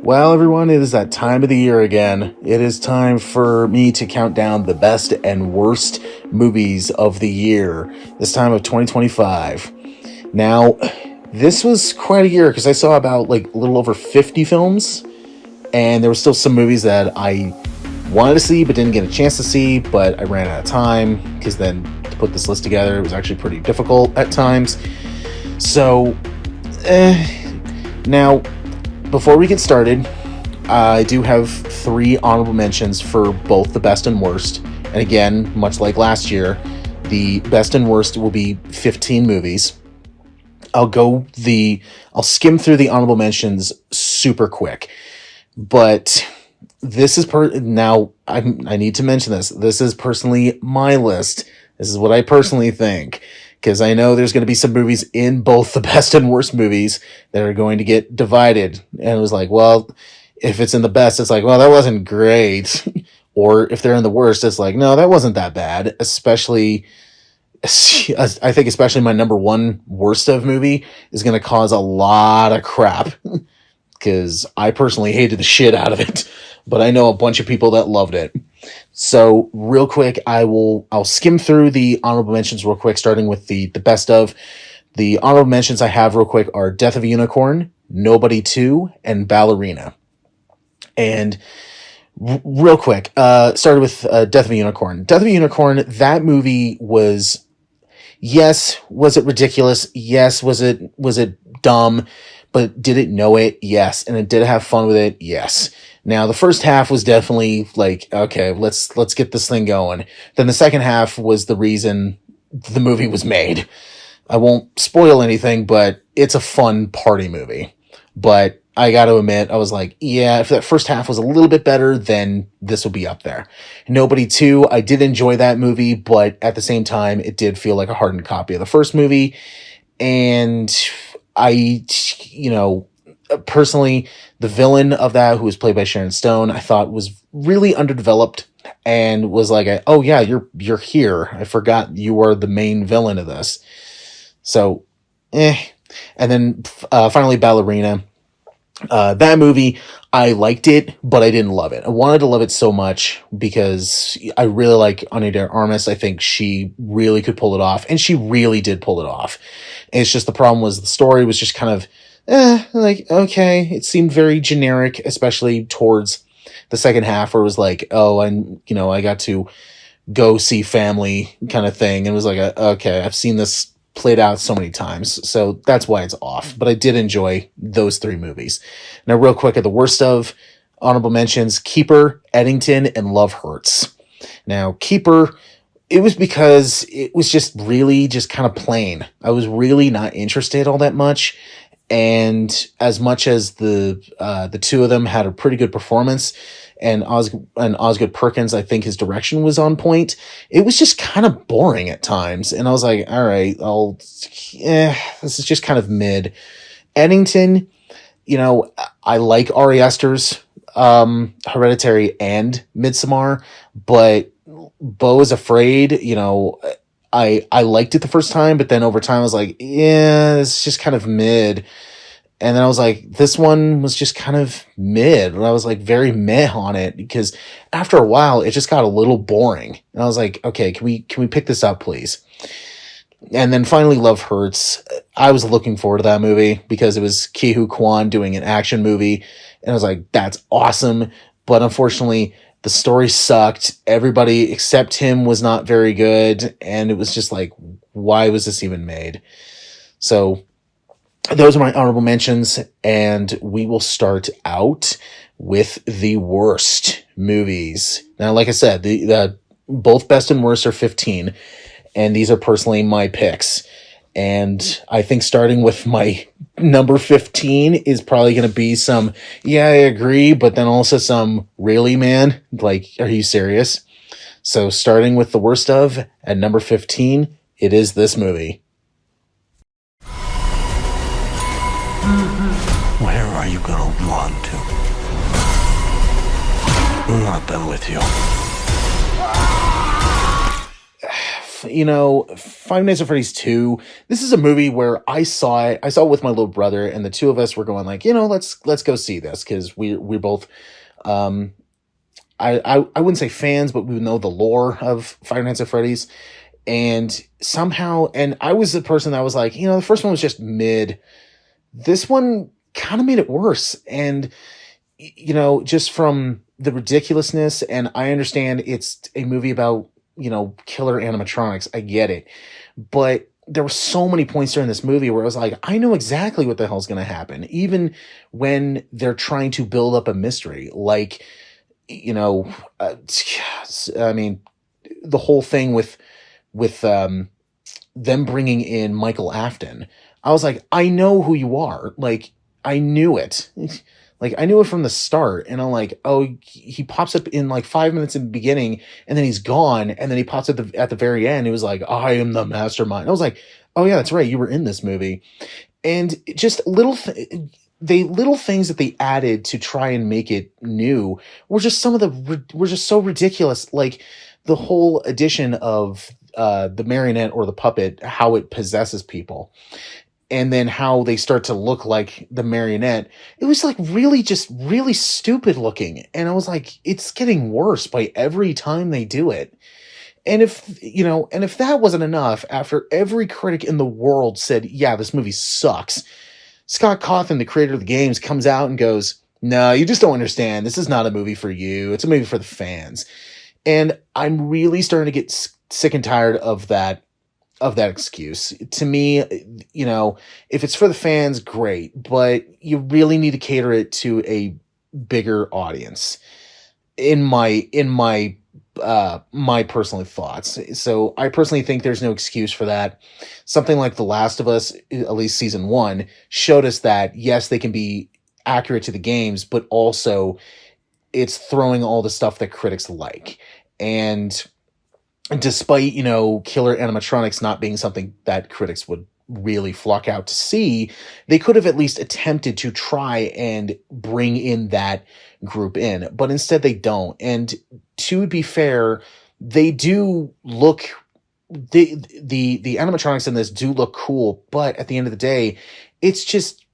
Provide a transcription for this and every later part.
Well, everyone, it is that time of the year again. It is time for me to count down the best and worst movies of the year, this time of 2025. Now, this was quite a year because I saw about like a little over 50 films, and there were still some movies that I wanted to see but didn't get a chance to see, but I ran out of time because then to put this list together, it was actually pretty difficult at times. So, now, before we get started, I do have 3 honorable mentions for both the best and worst. And again, much like last year, the best and worst will be 15 movies. I'll skim through the honorable mentions super quick. But this is now I need to mention this. This is personally my list. This is what I personally think. Because I know there's going to be some movies in both the best and worst movies that are going to get divided. And it was like, well, if it's in the best, it's like, well, that wasn't great. Or if they're in the worst, it's like, no, that wasn't that bad. Especially, I think especially my number one worst of movie is going to cause a lot of crap. Because I personally hated the shit out of it. But I know a bunch of people that loved it. So real quick, I'll skim through the honorable mentions real quick, starting with the best of. The honorable mentions I have real quick are Death of a Unicorn, Nobody 2, and Ballerina. And real quick, started with Death of a Unicorn. Death of a Unicorn, that movie was, yes, was it ridiculous? Yes. Was it dumb? But did it know it? Yes. And it did have fun with it? Yes. Now, the first half was definitely like, okay, let's get this thing going. Then the second half was the reason the movie was made. I won't spoil anything, but it's a fun party movie. But I got to admit, I was like, yeah, if that first half was a little bit better, then this will be up there. Nobody 2, I did enjoy that movie, but at the same time, it did feel like a hardened copy of the first movie. And personally, the villain of that, who was played by Sharon Stone, I thought was really underdeveloped and was like, oh yeah, you're here. I forgot you are the main villain of this. So, And then finally, Ballerina. That movie, I liked it, but I didn't love it. I wanted to love it so much because I really like Ana de Armas. I think she really could pull it off, and she really did pull it off. And it's just the problem was the story was just kind of, okay. It seemed very generic, especially towards the second half where it was like, oh, I got to go see family kind of thing. And it was like, okay, I've seen this played out so many times. So that's why it's off. But I did enjoy those 3 movies. Now, real quick, at the worst of honorable mentions, Keeper, Eddington, and Love Hurts. Now, Keeper, it was because it was just really just kind of plain. I was really not interested all that much. And as much as the 2 of them had a pretty good performance, and Osgood Perkins, I think his direction was on point, it was just kind of boring at times. And I was like, all right, this is just kind of mid. Eddington, I like Ari Aster's Hereditary and Midsommar, but Beau is Afraid, I liked it the first time, but then over time I was like, yeah, it's just kind of mid. And then I was like, this one was just kind of mid. And I was like very meh on it because after a while it just got a little boring. And I was like, okay, can we pick this up, please? And then finally, Love Hurts. I was looking forward to that movie because it was Ke Huy Quan doing an action movie. And I was like, that's awesome. But unfortunately, the story sucked. Everybody except him was not very good. And it was just like, why was this even made? So those are my honorable mentions. And we will start out with the worst movies. Now, like I said, the both best and worst are 15. And these are personally my picks. And I think starting with my number 15 is probably going to be some, yeah, I agree, but then also some, really, man? Like, are you serious? So starting with the worst of, at number 15, it is this movie. Where are you going to run to? I'm not done with you. Five Nights at Freddy's 2, this is a movie where I saw it with my little brother, and the two of us were going like, let's go see this, because we're both, um, I wouldn't say fans, but we know the lore of Five Nights at Freddy's. And somehow, and I was the person that was like, the first one was just mid. This one kind of made it worse. And, just from the ridiculousness, and I understand it's a movie about, killer animatronics. I get it. But there were so many points during this movie where I was like, I know exactly what the hell's going to happen. Even when they're trying to build up a mystery, like, I mean, the whole thing with them bringing in Michael Afton. I was like, I know who you are. Like, I knew it. Like, I knew it from the start. And I'm like, oh, he pops up in like 5 minutes in the beginning, and then he's gone. And then he pops up at the very end. He was like, I am the mastermind. I was like, oh yeah, that's right. You were in this movie. And just little things that they added to try and make it new were just were just so ridiculous. Like the whole addition of the marionette or the puppet, how it possesses people, and then how they start to look like the marionette. It was like really stupid looking. And I was like, it's getting worse by every time they do it. And if that wasn't enough, after every critic in the world said, yeah, this movie sucks, Scott Cawthon, the creator of the games, comes out and goes, no, you just don't understand. This is not a movie for you. It's a movie for the fans. And I'm really starting to get sick and tired of that excuse. To me, if it's for the fans, great, but you really need to cater it to a bigger audience, in my personal thoughts. So I personally think there's no excuse for that. Something like The Last of Us, at least season 1, showed us that yes, they can be accurate to the games, but also it's throwing all the stuff that critics like. And despite, killer animatronics not being something that critics would really flock out to see, they could have at least attempted to try and bring in that group in, but instead they don't. And to be fair, they do look, the animatronics in this do look cool, but at the end of the day, it's just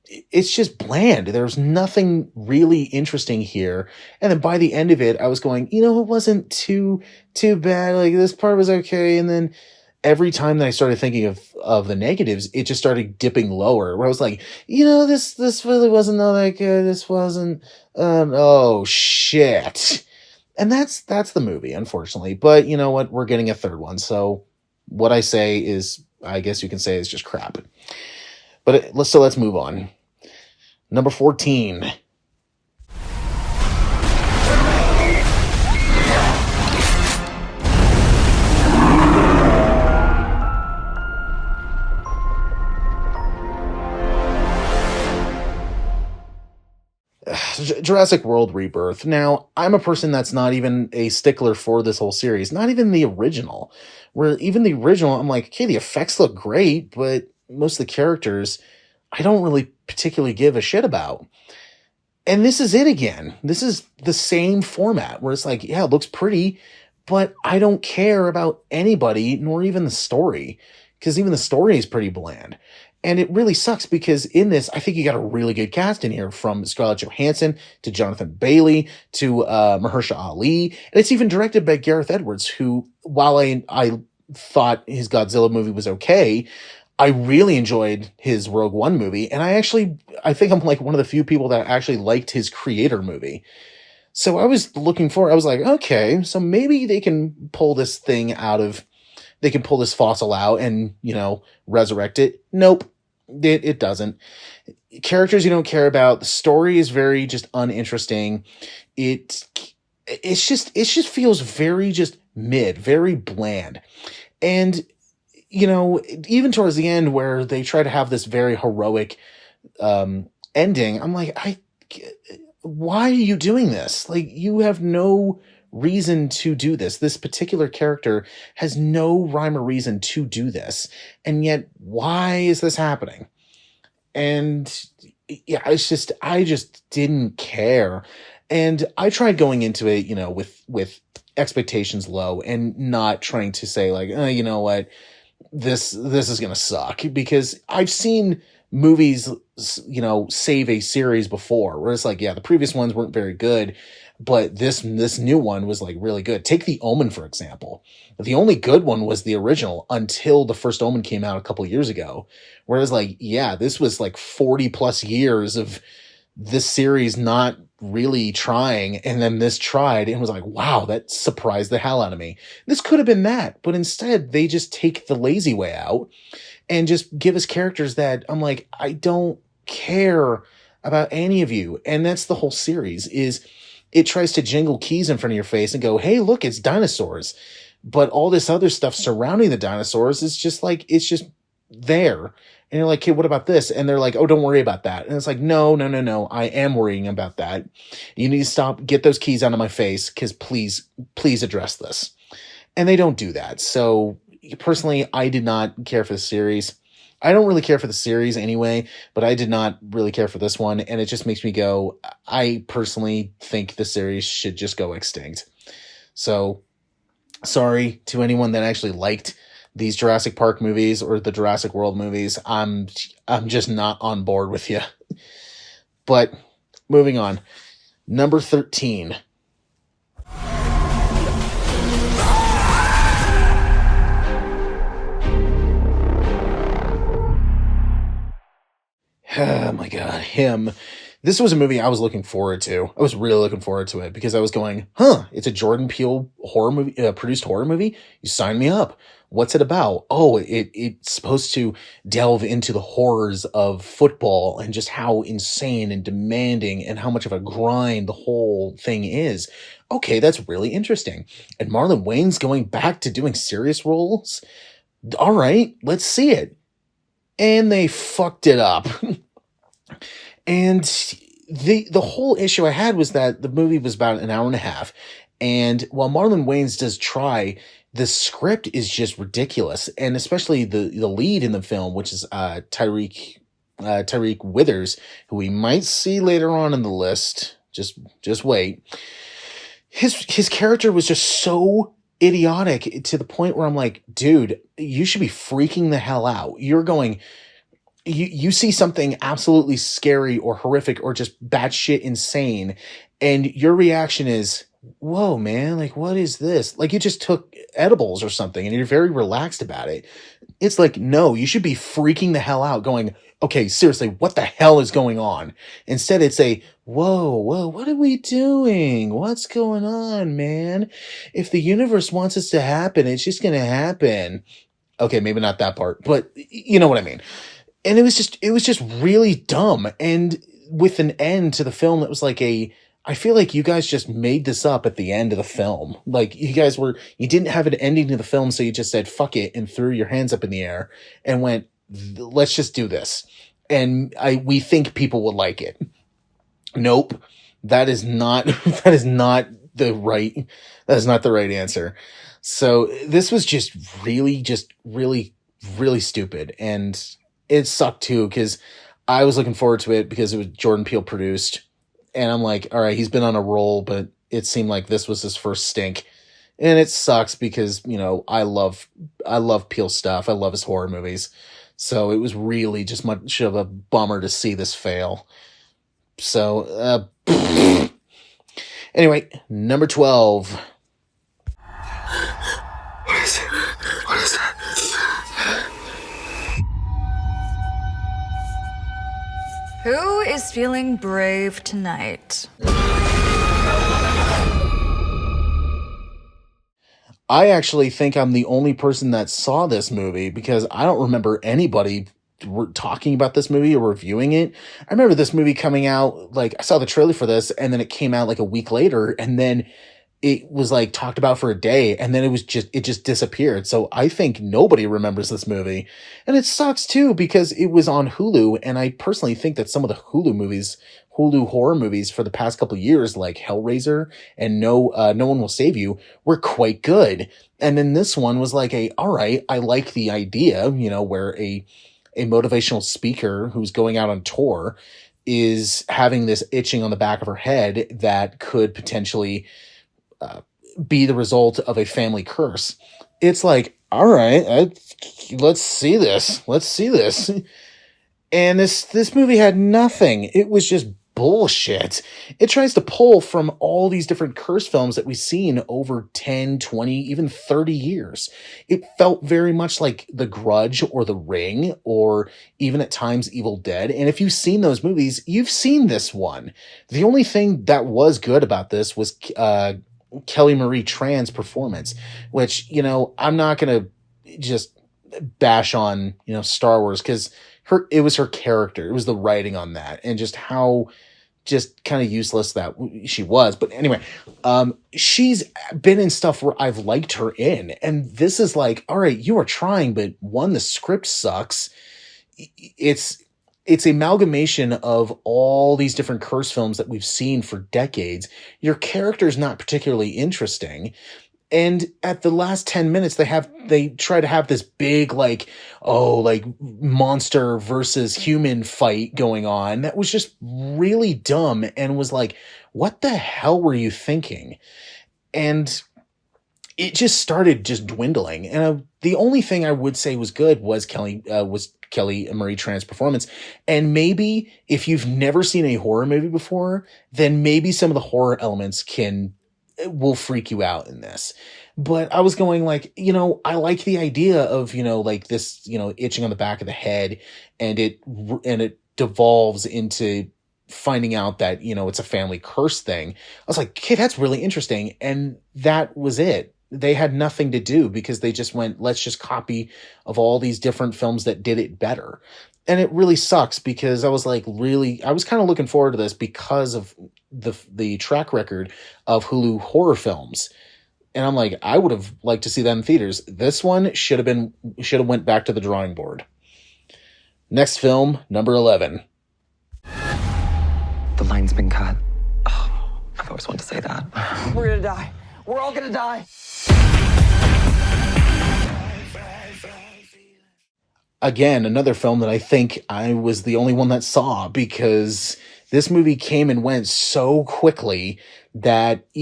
bland. There's nothing really interesting here. And then by the end of it, I was going, it wasn't too bad. Like, this part was okay. And then every time that I started thinking of the negatives, it just started dipping lower, where I was like, this really wasn't all that good. This wasn't, oh shit. And that's the movie, unfortunately. But you know what? We're getting a third one. So what I say is, I guess you can say, it's just crap. But let's move on. Number 14. Jurassic World Rebirth. Now, I'm a person that's not even a stickler for this whole series. Not even the original. Where even the original, I'm like, okay, the effects look great, but most of the characters, I don't really particularly give a shit about. And this is it again. This is the same format where it's like, yeah, it looks pretty, but I don't care about anybody, nor even the story, because even the story is pretty bland. And it really sucks because in this, I think you got a really good cast in here, from Scarlett Johansson to Jonathan Bailey to Mahershala Ali. And it's even directed by Gareth Edwards, who, while I thought his Godzilla movie was okay, I really enjoyed his Rogue One movie. And I think I'm like one of the few people that actually liked his Creator movie. So I was like, okay, so maybe they can pull this fossil out and, resurrect it. Nope. It doesn't. Characters you don't care about. The story is very just uninteresting. It just feels very just mid, very bland. And, even towards the end where they try to have this very heroic ending, I'm like, why are you doing this? Like, you have no reason to do this. This particular character has no rhyme or reason to do this. And yet, why is this happening? And yeah, I just didn't care. And I tried going into it, with expectations low and not trying to say like, you know what, this is gonna suck, because I've seen movies, you know, save a series before where it's like, yeah, the previous ones weren't very good, but this new one was like really good. Take The Omen, for example. The only good one was the original until the first Omen came out a couple years ago. Whereas like, yeah, this was like 40 plus years of this series not really trying, and then this tried and was like, wow, that surprised the hell out of me. This could have been that, but instead they just take the lazy way out and just give us characters that I'm like, I don't care about any of you. And that's the whole series, is it tries to jingle keys in front of your face and go, hey, look, it's dinosaurs. But all this other stuff surrounding the dinosaurs is just like, it's just there. And you're like, hey, what about this? And they're like, oh, don't worry about that. And it's like, no, I am worrying about that. You need to stop, get those keys out of my face, because please address this. And they don't do that. So personally, I did not care for the series. I don't really care for the series anyway, but I did not really care for this one. And it just makes me go, I personally think the series should just go extinct. So sorry to anyone that actually liked these Jurassic Park movies or the Jurassic World movies. I'm just not on board with you. But moving on. Number 13. Oh my God, him. This was a movie I was looking forward to. I was really looking forward to it because I was going, it's a Jordan Peele horror movie, produced horror movie. You sign me up. What's it about? Oh, it's supposed to delve into the horrors of football and just how insane and demanding and how much of a grind the whole thing is. Okay, that's really interesting. And Marlon Wayne's going back to doing serious roles. All right, let's see it. And they fucked it up. And the whole issue I had was that the movie was about an hour and a half. And while Marlon Wayans does try, the script is just ridiculous. And especially the lead in the film, which is Tyreek Withers, who we might see later on in the list. Just wait. His character was just so idiotic to the point where I'm like, dude, you should be freaking the hell out. You're going... You see something absolutely scary or horrific or just batshit insane, and your reaction is, whoa, man, like, what is this? Like, you just took edibles or something, and you're very relaxed about it. It's like, no, you should be freaking the hell out going, okay, seriously, what the hell is going on? Instead, it's a, whoa, what are we doing? What's going on, man? If the universe wants us to happen, it's just going to happen. Okay, maybe not that part, but you know what I mean. And it was just really dumb. And with an end to the film that was like I feel like you guys just made this up at the end of the film. Like you didn't have an ending to the film. So you just said, fuck it, and threw your hands up in the air and went, let's just do this. And we think people will like it. Nope. That is not the right answer. So this was just really, really stupid. And it sucked too, because I was looking forward to it because it was Jordan Peele produced. And I'm like, all right, he's been on a roll, but it seemed like this was his first stink. And it sucks because, you know, I love Peele stuff. I love his horror movies. So it was really just much of a bummer to see this fail. So, anyway, number 12. What is it? What is that? Who is feeling brave tonight? I actually think I'm the only person that saw this movie because I don't remember anybody talking about this movie or reviewing it. I remember this movie coming out, like I saw the trailer for this and then it came out like a week later and then it was like talked about for a day and then it just disappeared. So I think nobody remembers this movie. And it sucks too because it was on Hulu. And I personally think that some of the Hulu horror movies for the past couple of years, like Hellraiser and No One Will Save You, were quite good. And then this one was like all right, I like the idea, you know, where a motivational speaker who's going out on tour is having this itching on the back of her head that could potentially be the result of a family curse. It's like, all right, let's see this. Let's see this. And this movie had nothing. It was just bullshit. It tries to pull from all these different curse films that we've seen over 10, 20, even 30 years. It felt very much like The Grudge or The Ring or even at times Evil Dead. And if you've seen those movies, you've seen this one. The only thing that was good about this was Kelly Marie Tran's performance, which, I'm not going to just bash on, Star Wars, because it was her character. It was the writing on that and just how just kind of useless that she was. But anyway, she's been in stuff where I've liked her in. And this is like, all right, you are trying, but one, the script sucks. It's amalgamation of all these different curse films that we've seen for decades. Your character's not particularly interesting. And at the last 10 minutes, they try to have this big, monster versus human fight going on. That was just really dumb and was like, what the hell were you thinking? And it just started just dwindling. And the only thing I would say was good was Kelly Marie Tran's performance. And maybe if you've never seen a horror movie before, then maybe some of the horror elements will freak you out in this. But I was going I like the idea of, this, itching on the back of the head, and it devolves into finding out that, it's a family curse thing. I was like, okay, that's really interesting. And that was it. They had nothing to do because they just went, let's just copy of all these different films that did it better. And it really sucks because I was kind of looking forward to this because of the track record of Hulu horror films. And I'm like, I would have liked to see that in theaters. This one should have went back to the drawing board. Next film, number 11. The line's been cut. Oh, I've always wanted to say that. We're gonna die. We're all gonna die. Again, another film that I think I was the only one that saw, because this movie came and went so quickly that I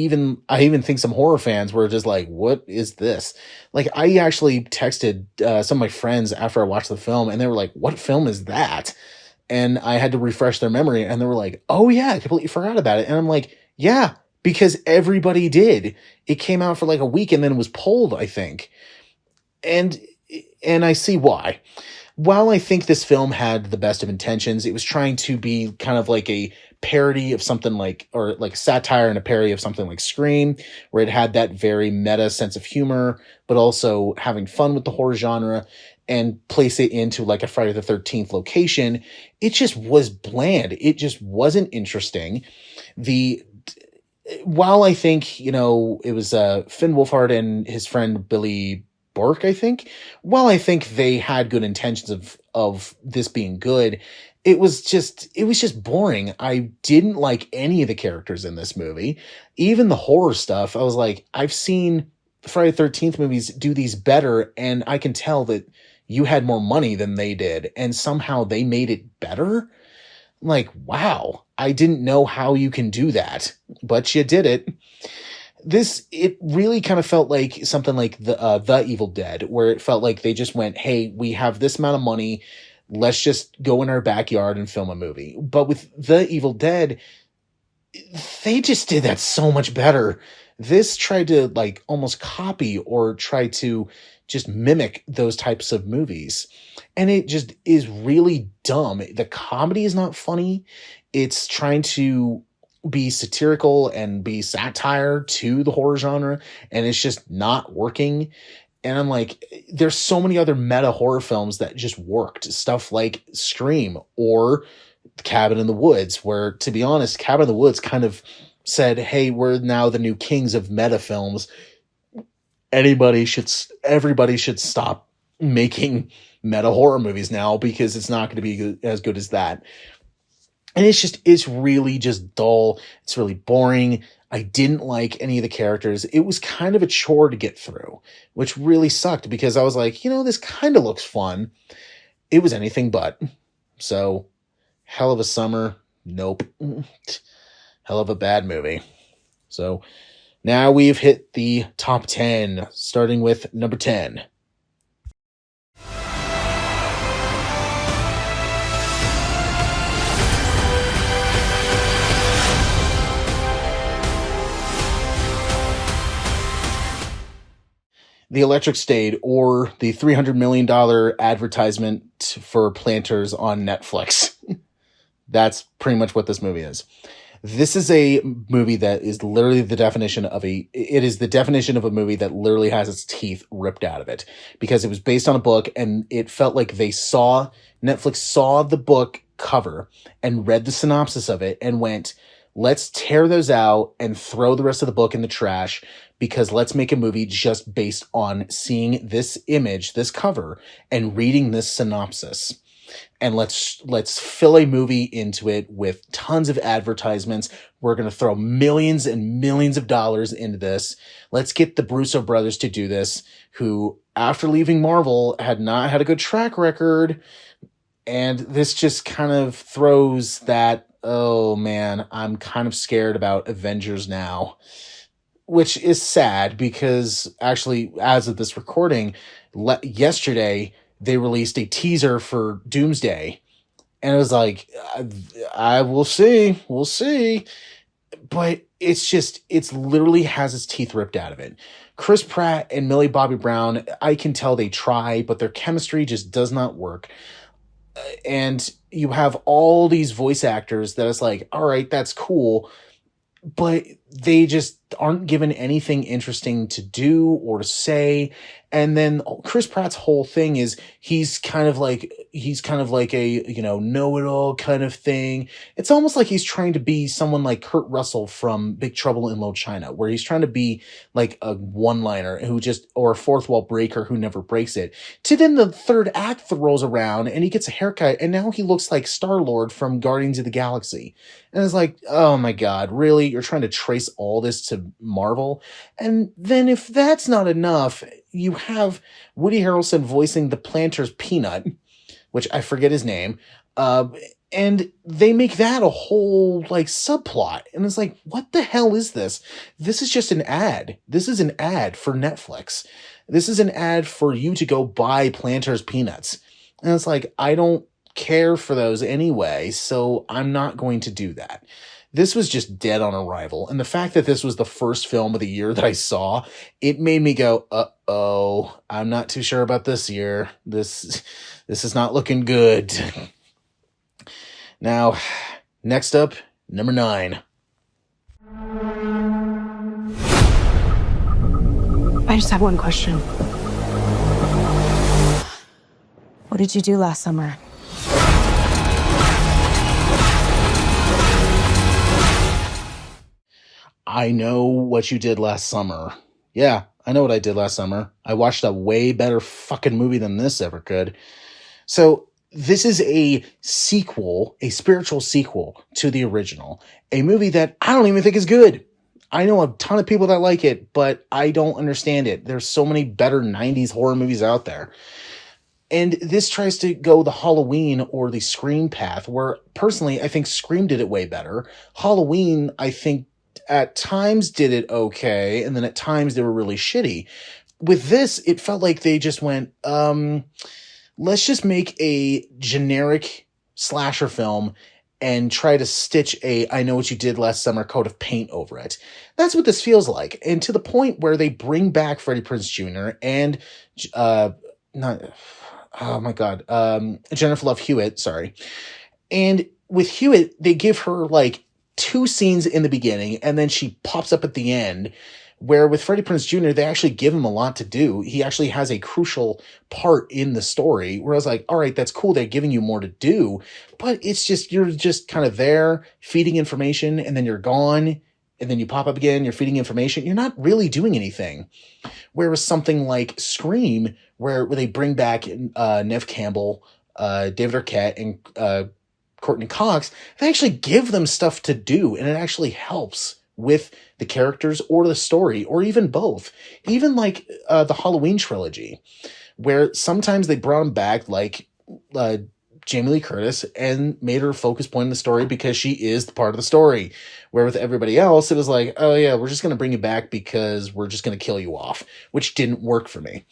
even think some horror fans were just like, what is this? Like, I actually texted some of my friends after I watched the film, and they were like, what film is that? And I had to refresh their memory, and they were like, oh yeah, I completely forgot about it. And I'm like, yeah, because everybody did. It came out for like a week and then was pulled, I think. And I see why. While I think this film had the best of intentions, it was trying to be kind of like a parody of something or a satire and a parody of something like Scream, where it had that very meta sense of humor, but also having fun with the horror genre, and place it into like a Friday the 13th location. It just was bland. It just wasn't interesting. While I think, it was Finn Wolfhard and his friend Billy Burke, I think. While I think they had good intentions of this being good, it was just boring. I didn't like any of the characters in this movie. Even the horror stuff, I was like, I've seen Friday the 13th movies do these better, and I can tell that you had more money than they did, and somehow they made it better. I'm like, wow, I didn't know how you can do that, but you did it. It really kind of felt like something like the Evil Dead, where it felt like they just went, hey, we have this amount of money, let's just go in our backyard and film a movie. But with The Evil Dead, they just did that so much better. This tried to like almost copy or try to just mimic those types of movies. And it just is really dumb. The comedy is not funny. It's trying to be satirical and be satire to the horror genre, and it's just not working. And I'm like, there's so many other meta horror films that just worked. Stuff like Scream or Cabin in the Woods, where, to be honest, Cabin in the Woods kind of said, hey, we're now the new kings of meta films. Everybody should stop making meta horror movies now, because it's not going to be as good as that. And it's really just dull. It's really boring. I didn't like any of the characters. It was kind of a chore to get through, which really sucked, because I was like, this kind of looks fun. It was anything but. So, hell of a summer. Nope. Hell of a bad movie. So, Now we've hit the top 10, starting with number 10. The Electric State, or the $300 million advertisement for Planters on Netflix. That's pretty much what this movie is. This is a movie that is literally the definition of it is the definition of a movie that literally has its teeth ripped out of it, because it was based on a book, and it felt like Netflix saw the book cover and read the synopsis of it and went, let's tear those out and throw the rest of the book in the trash, because let's make a movie just based on seeing this image, this cover, and reading this synopsis. And let's fill a movie into it with tons of advertisements. We're going to throw millions and millions of dollars into this. Let's get the Russo brothers to do this, who, after leaving Marvel, had not had a good track record. And this just kind of throws that, oh man, I'm kind of scared about Avengers now. Which is sad, because actually, as of this recording, yesterday, they released a teaser for Doomsday. And it was like, I will see. We'll see. But it's literally has its teeth ripped out of it. Chris Pratt and Millie Bobby Brown, I can tell they try, but their chemistry just does not work. And you have all these voice actors that it's like, all right, that's cool, but they just aren't given anything interesting to do or to say. And then Chris Pratt's whole thing is he's kind of like a, know-it-all kind of thing. It's almost like he's trying to be someone like Kurt Russell from Big Trouble in Little China, where he's trying to be like a one-liner or a fourth wall breaker who never breaks it. To then the third act rolls around and he gets a haircut, and now he looks like Star-Lord from Guardians of the Galaxy. And it's like, oh my God, really? You're trying to trace all this to Marvel? And then if that's not enough, you have Woody Harrelson voicing the Planter's Peanut, which I forget his name, and they make that a whole subplot. And it's like, what the hell is this? This is just an ad. This is an ad for Netflix. This is an ad for you to go buy Planter's Peanuts. And it's like, I don't care for those anyway, so I'm not going to do that. This was just dead on arrival. And the fact that this was the first film of the year that I saw, it made me go, uh-oh, I'm not too sure about this year. This is not looking good. Now, next up, number 9. I just have one question. What did you do last summer? I know what you did last summer. Yeah, I know what I did last summer. I watched a way better fucking movie than this ever could. So this is a sequel, a spiritual sequel to the original. A movie that I don't even think is good. I know a ton of people that like it, but I don't understand it. There's so many better 90s horror movies out there. And this tries to go the Halloween or the Scream path, where personally I think Scream did it way better. Halloween, I think, at times did it okay, and then at times they were really shitty. With this, it felt like they just went, let's just make a generic slasher film and try to stitch a I know what you did last summer coat of paint over it. That's what this feels like. And to the point where they bring back Freddie Prinze Jr. and Jennifer Love Hewitt, sorry. And with Hewitt, they give her 2 scenes in the beginning, and then she pops up at the end, where with Freddie Prinze Jr., they actually give him a lot to do. He actually has a crucial part in the story, where I was like, all right, that's cool, they're giving you more to do, but it's just, you're just kind of there, feeding information, and then you're gone, and then you pop up again, you're feeding information, you're not really doing anything. Whereas something like Scream, where they bring back Neve Campbell, David Arquette, and Courtney Cox, they actually give them stuff to do, and it actually helps with the characters or the story, or even both. Even the Halloween trilogy, where sometimes they brought them back, Jamie Lee Curtis and made her a focus point in the story because she is the part of the story. Where with everybody else, it was like, oh yeah, we're just going to bring you back because we're just going to kill you off, which didn't work for me.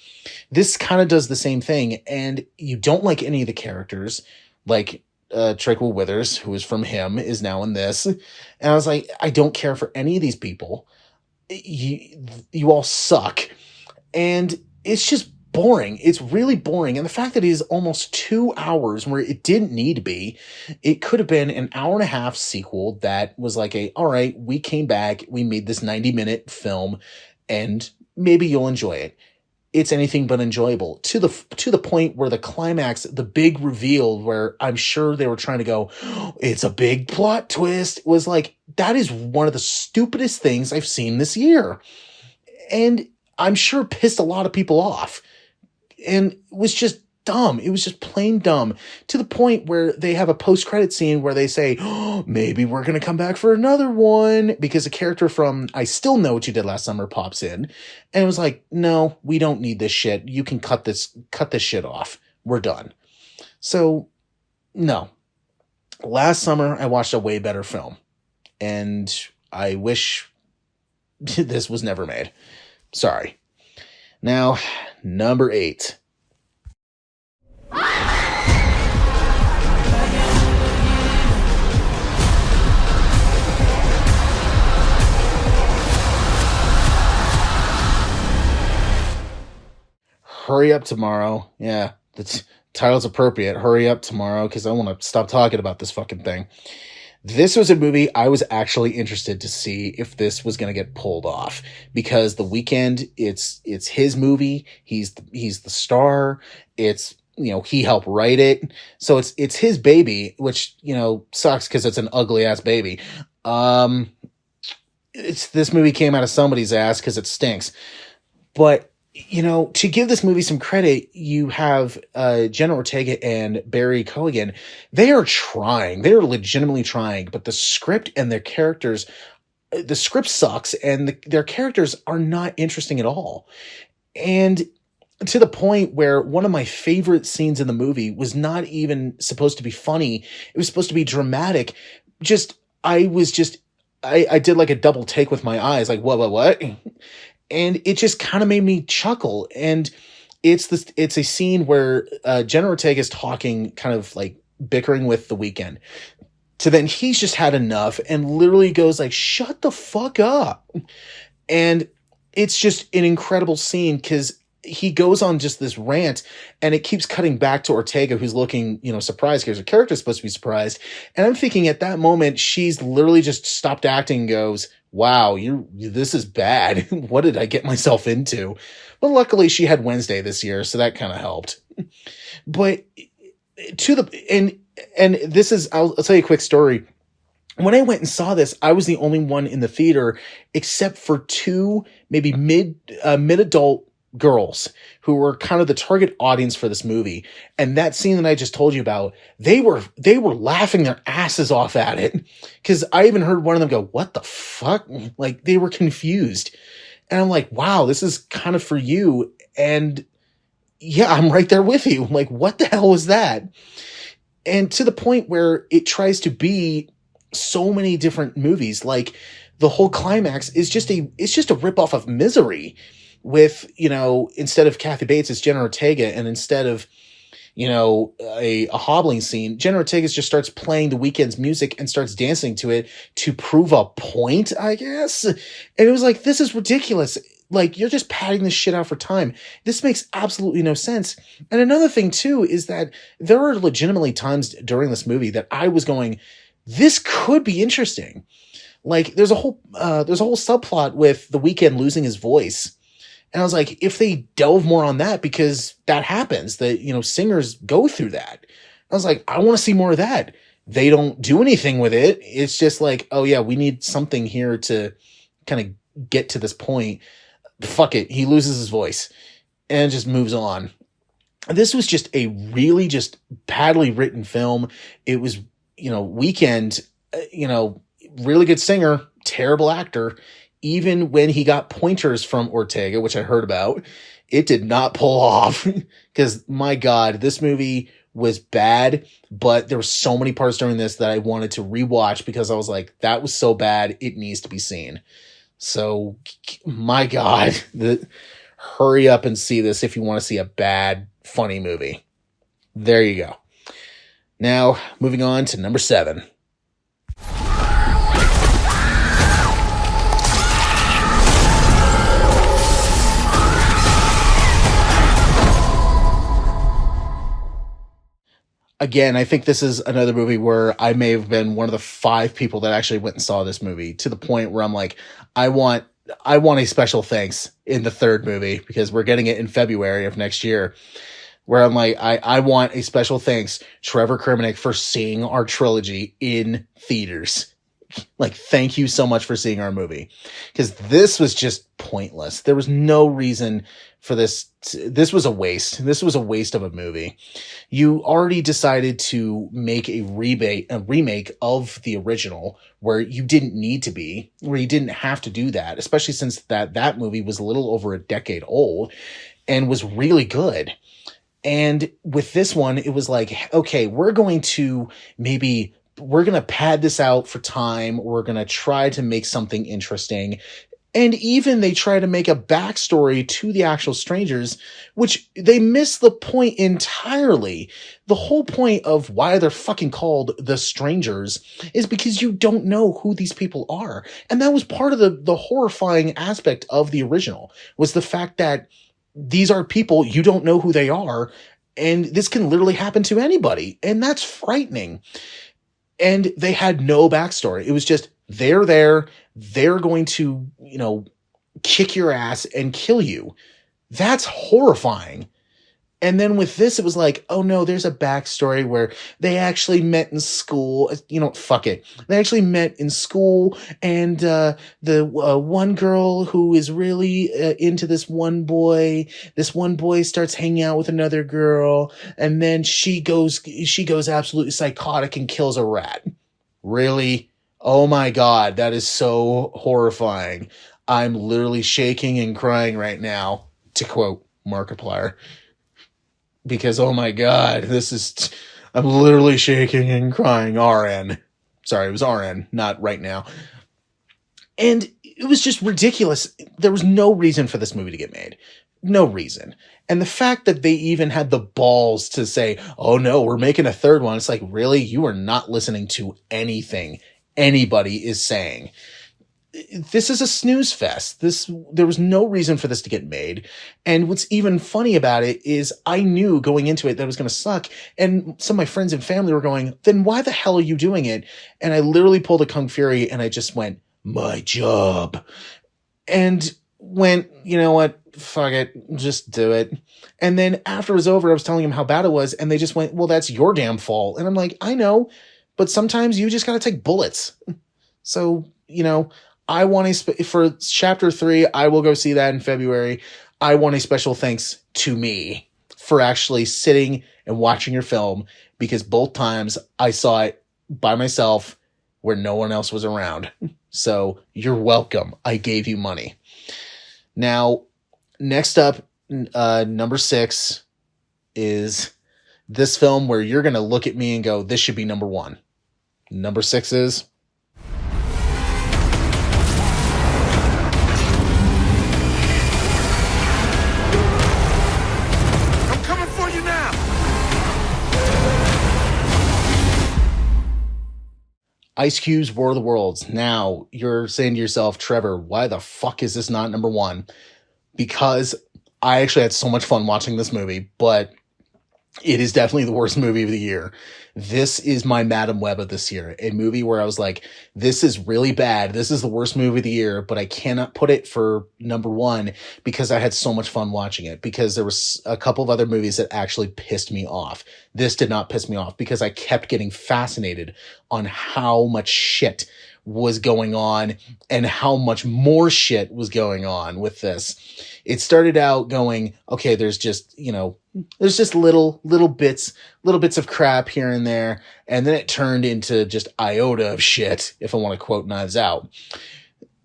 This kind of does the same thing, and you don't like any of the characters, like Treacle Withers, who is from Him, is now in this. And I was like, I don't care for any of these people. You all suck. And it's just boring. It's really boring. And the fact that it is almost 2 hours where it didn't need to be, it could have been an hour and a half sequel that was like all right, we came back, we made this 90-minute film, and maybe you'll enjoy it. It's anything but enjoyable to the point where the climax, the big reveal where I'm sure they were trying to go, oh, it's a big plot twist, was like, that is one of the stupidest things I've seen this year. And I'm sure pissed a lot of people off. And it was just dumb. It was just plain dumb, to the point where they have a post-credit scene where they say, oh, maybe we're going to come back for another one, because a character from I Still Know What You Did Last Summer pops in. And it was like, no, we don't need this shit. You can cut this shit off. We're done. So, no. Last summer, I watched a way better film. And I wish this was never made. Sorry. Now, number 8. Hurry Up Tomorrow. Yeah, the title's appropriate. Hurry Up Tomorrow, because I want to stop talking about this fucking thing. This was a movie I was actually interested to see if this was going to get pulled off, because The Weeknd, it's his movie. He's the star. It's, he helped write it. So it's his baby, which, sucks because it's an ugly ass baby. This movie came out of somebody's ass because it stinks. But, to give this movie some credit, you have Jenna Ortega and Barry Keoghan. They are trying. They are legitimately trying. But the script and their characters, the script sucks, and their characters are not interesting at all. And to the point where one of my favorite scenes in the movie was not even supposed to be funny. It was supposed to be dramatic. I did like a double take with my eyes, like, what? And it just kind of made me chuckle. And it's a scene where Jenna Ortega is talking, kind of like bickering with The Weeknd. So then he's just had enough and literally goes like, shut the fuck up. And it's just an incredible scene because he goes on just this rant, and it keeps cutting back to Ortega, who's looking, surprised, because her character is supposed to be surprised. And I'm thinking at that moment, she's literally just stopped acting and goes, wow, this is bad. What did I get myself into? But luckily she had Wednesday this year, so that kind of helped. But and this is, I'll tell you a quick story. When I went and saw this, I was the only one in the theater, except for 2 maybe mid-adult girls who were kind of the target audience for this movie. And that scene that I just told you about, they were laughing their asses off at it, because I even heard one of them go, what the fuck? Like, they were confused. And I'm like, wow, this is kind of for you. And yeah, I'm right there with you. Like, what the hell was that? And to the point where it tries to be so many different movies. Like, the whole climax is just a ripoff of Misery, with, instead of Kathy Bates, it's Jenna Ortega, and instead of, a hobbling scene, Jenna Ortega just starts playing The Weeknd's music and starts dancing to it to prove a point, I guess. And it was like, this is ridiculous. Like, you're just padding this shit out for time. This makes absolutely no sense. And another thing too is that there are legitimately times during this movie that I was going, this could be interesting. Like, there's a whole subplot with The Weeknd losing his voice. And I was like, if they delve more on that, because that happens, that, singers go through that. I was like, I want to see more of that. They don't do anything with it. It's just like, oh yeah, we need something here to kind of get to this point. Fuck it. He loses his voice and just moves on. This was just a really just badly written film. It was, Weeknd, really good singer, terrible actor. Even when he got pointers from Ortega, which I heard about, it did not pull off. Because, my God, this movie was bad, but there were so many parts during this that I wanted to rewatch because I was like, that was so bad, it needs to be seen. So, my God, hurry up and see this if you want to see a bad, funny movie. There you go. Now, moving on to number 7. Again, I think this is another movie where I may have been one of the 5 people that actually went and saw this movie, to the point where I'm like, I want a special thanks in the 3rd movie, because we're getting it in February of next year, where I'm like, I want a special thanks, Trevor Kremenek, for seeing our trilogy in theaters. Like, thank you so much for seeing our movie, because this was just pointless. There was no reason for this. This was a waste. This was a waste of a movie. You already decided to make a remake of the original, where you didn't need to be, where you didn't have to do that, especially since that movie was a little over a decade old and was really good. And with this one, it was like, okay, we're going to pad this out for time. We're going to try to make something interesting. And even they try to make a backstory to the actual strangers, which they miss the point entirely. The whole point of why they're fucking called the strangers is because you don't know who these people are. And that was part of the horrifying aspect of the original, was the fact that these are people, you don't know who they are, and this can literally happen to anybody. And that's frightening. And they had no backstory. It was just, they're there. They're going to, kick your ass and kill you. That's horrifying. And then with this, it was like, oh no, there's a backstory where they actually met in school. Fuck it. They actually met in school, and the one girl who is really into this one boy starts hanging out with another girl, and then she goes absolutely psychotic and kills a rat. Really? Oh my God, that is so horrifying. I'm literally shaking and crying right now, to quote Markiplier. Because, oh my God, I'm literally shaking and crying. RN. Sorry, it was RN, not right now. And it was just ridiculous. There was no reason for this movie to get made. No reason. And the fact that they even had the balls to say, oh no, we're making a 3rd one. It's like, really? You are not listening to anything anybody is saying. This is a snooze fest. There was no reason for this to get made. And what's even funny about it is I knew going into it that it was going to suck. And some of my friends and family were going, then why the hell are you doing it? And I literally pulled a Kung Fury and I just went, my job. And went, you know what? Fuck it. Just do it. And then after it was over, I was telling them how bad it was. And they just went, well, that's your damn fault. And I'm like, I know, but sometimes you just got to take bullets. So, I want for chapter 3, I will go see that in February. I want a special thanks to me for actually sitting and watching your film, because both times I saw it by myself where no one else was around. So you're welcome. I gave you money. Now, next up, number 6 is this film where you're going to look at me and go, this should be number 1. Number 6 is... Ice Cube's War of the Worlds. Now, you're saying to yourself, Trevor, why the fuck is this not number 1? Because I actually had so much fun watching this movie, but it is definitely the worst movie of the year. This is my Madam Web of this year. A movie where I was like, this is really bad. This is the worst movie of the year, but I cannot put it for number 1 because I had so much fun watching it, because there was a couple of other movies that actually pissed me off. This did not piss me off because I kept getting fascinated on how much shit was going on and how much more shit was going on with this. It started out going, okay, there's just little bits of crap here and there. And then it turned into just iota of shit, if I want to quote Knives Out.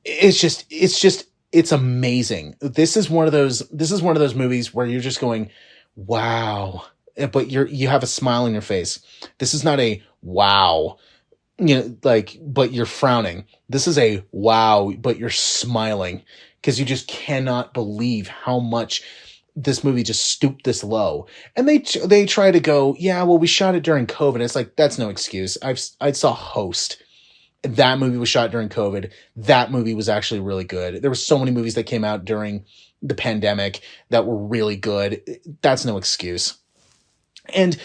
It's amazing. This is one of those movies where you're just going, wow, but you have a smile on your face. This is not a wow, but you're frowning. This is a wow, but you're smiling because you just cannot believe how much this movie just stooped this low. And they try to go, yeah, well, we shot it during COVID. It's like, that's no excuse. I saw Host. That movie was shot during COVID. That movie was actually really good. There were so many movies that came out during the pandemic that were really good. That's no excuse. And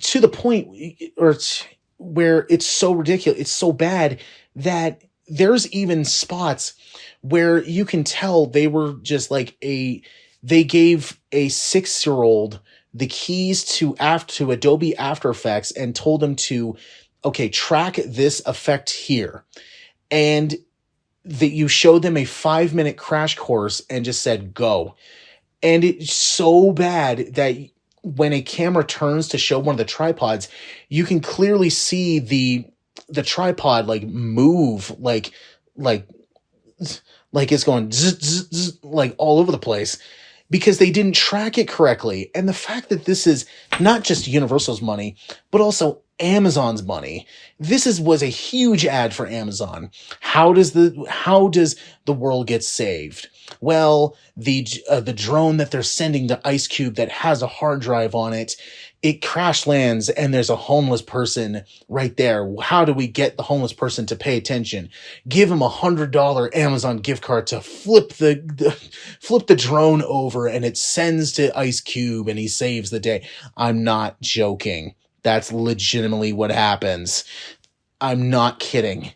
to the point where it's so ridiculous, it's so bad that there's even spots where you can tell they were just like they gave a 6-year-old the keys to Adobe After Effects and told him to, okay, track this effect here. And that you showed them a 5-minute crash course and just said, go. And it's so bad that when a camera turns to show one of the tripods, you can clearly see the tripod like move, like it's going zzz, zzz, zzz, like all over the place because they didn't track it correctly. And the fact that this is not just Universal's money, but also Amazon's money. This was a huge ad for Amazon. How does the world get saved? Well, the drone that they're sending to Ice Cube that has a hard drive on it, it crash lands and there's a homeless person right there. How do we get the homeless person to pay attention? Give him $100 Amazon gift card to flip the drone over and it sends to Ice Cube and he saves the day. I'm not joking. That's legitimately what happens. I'm not kidding.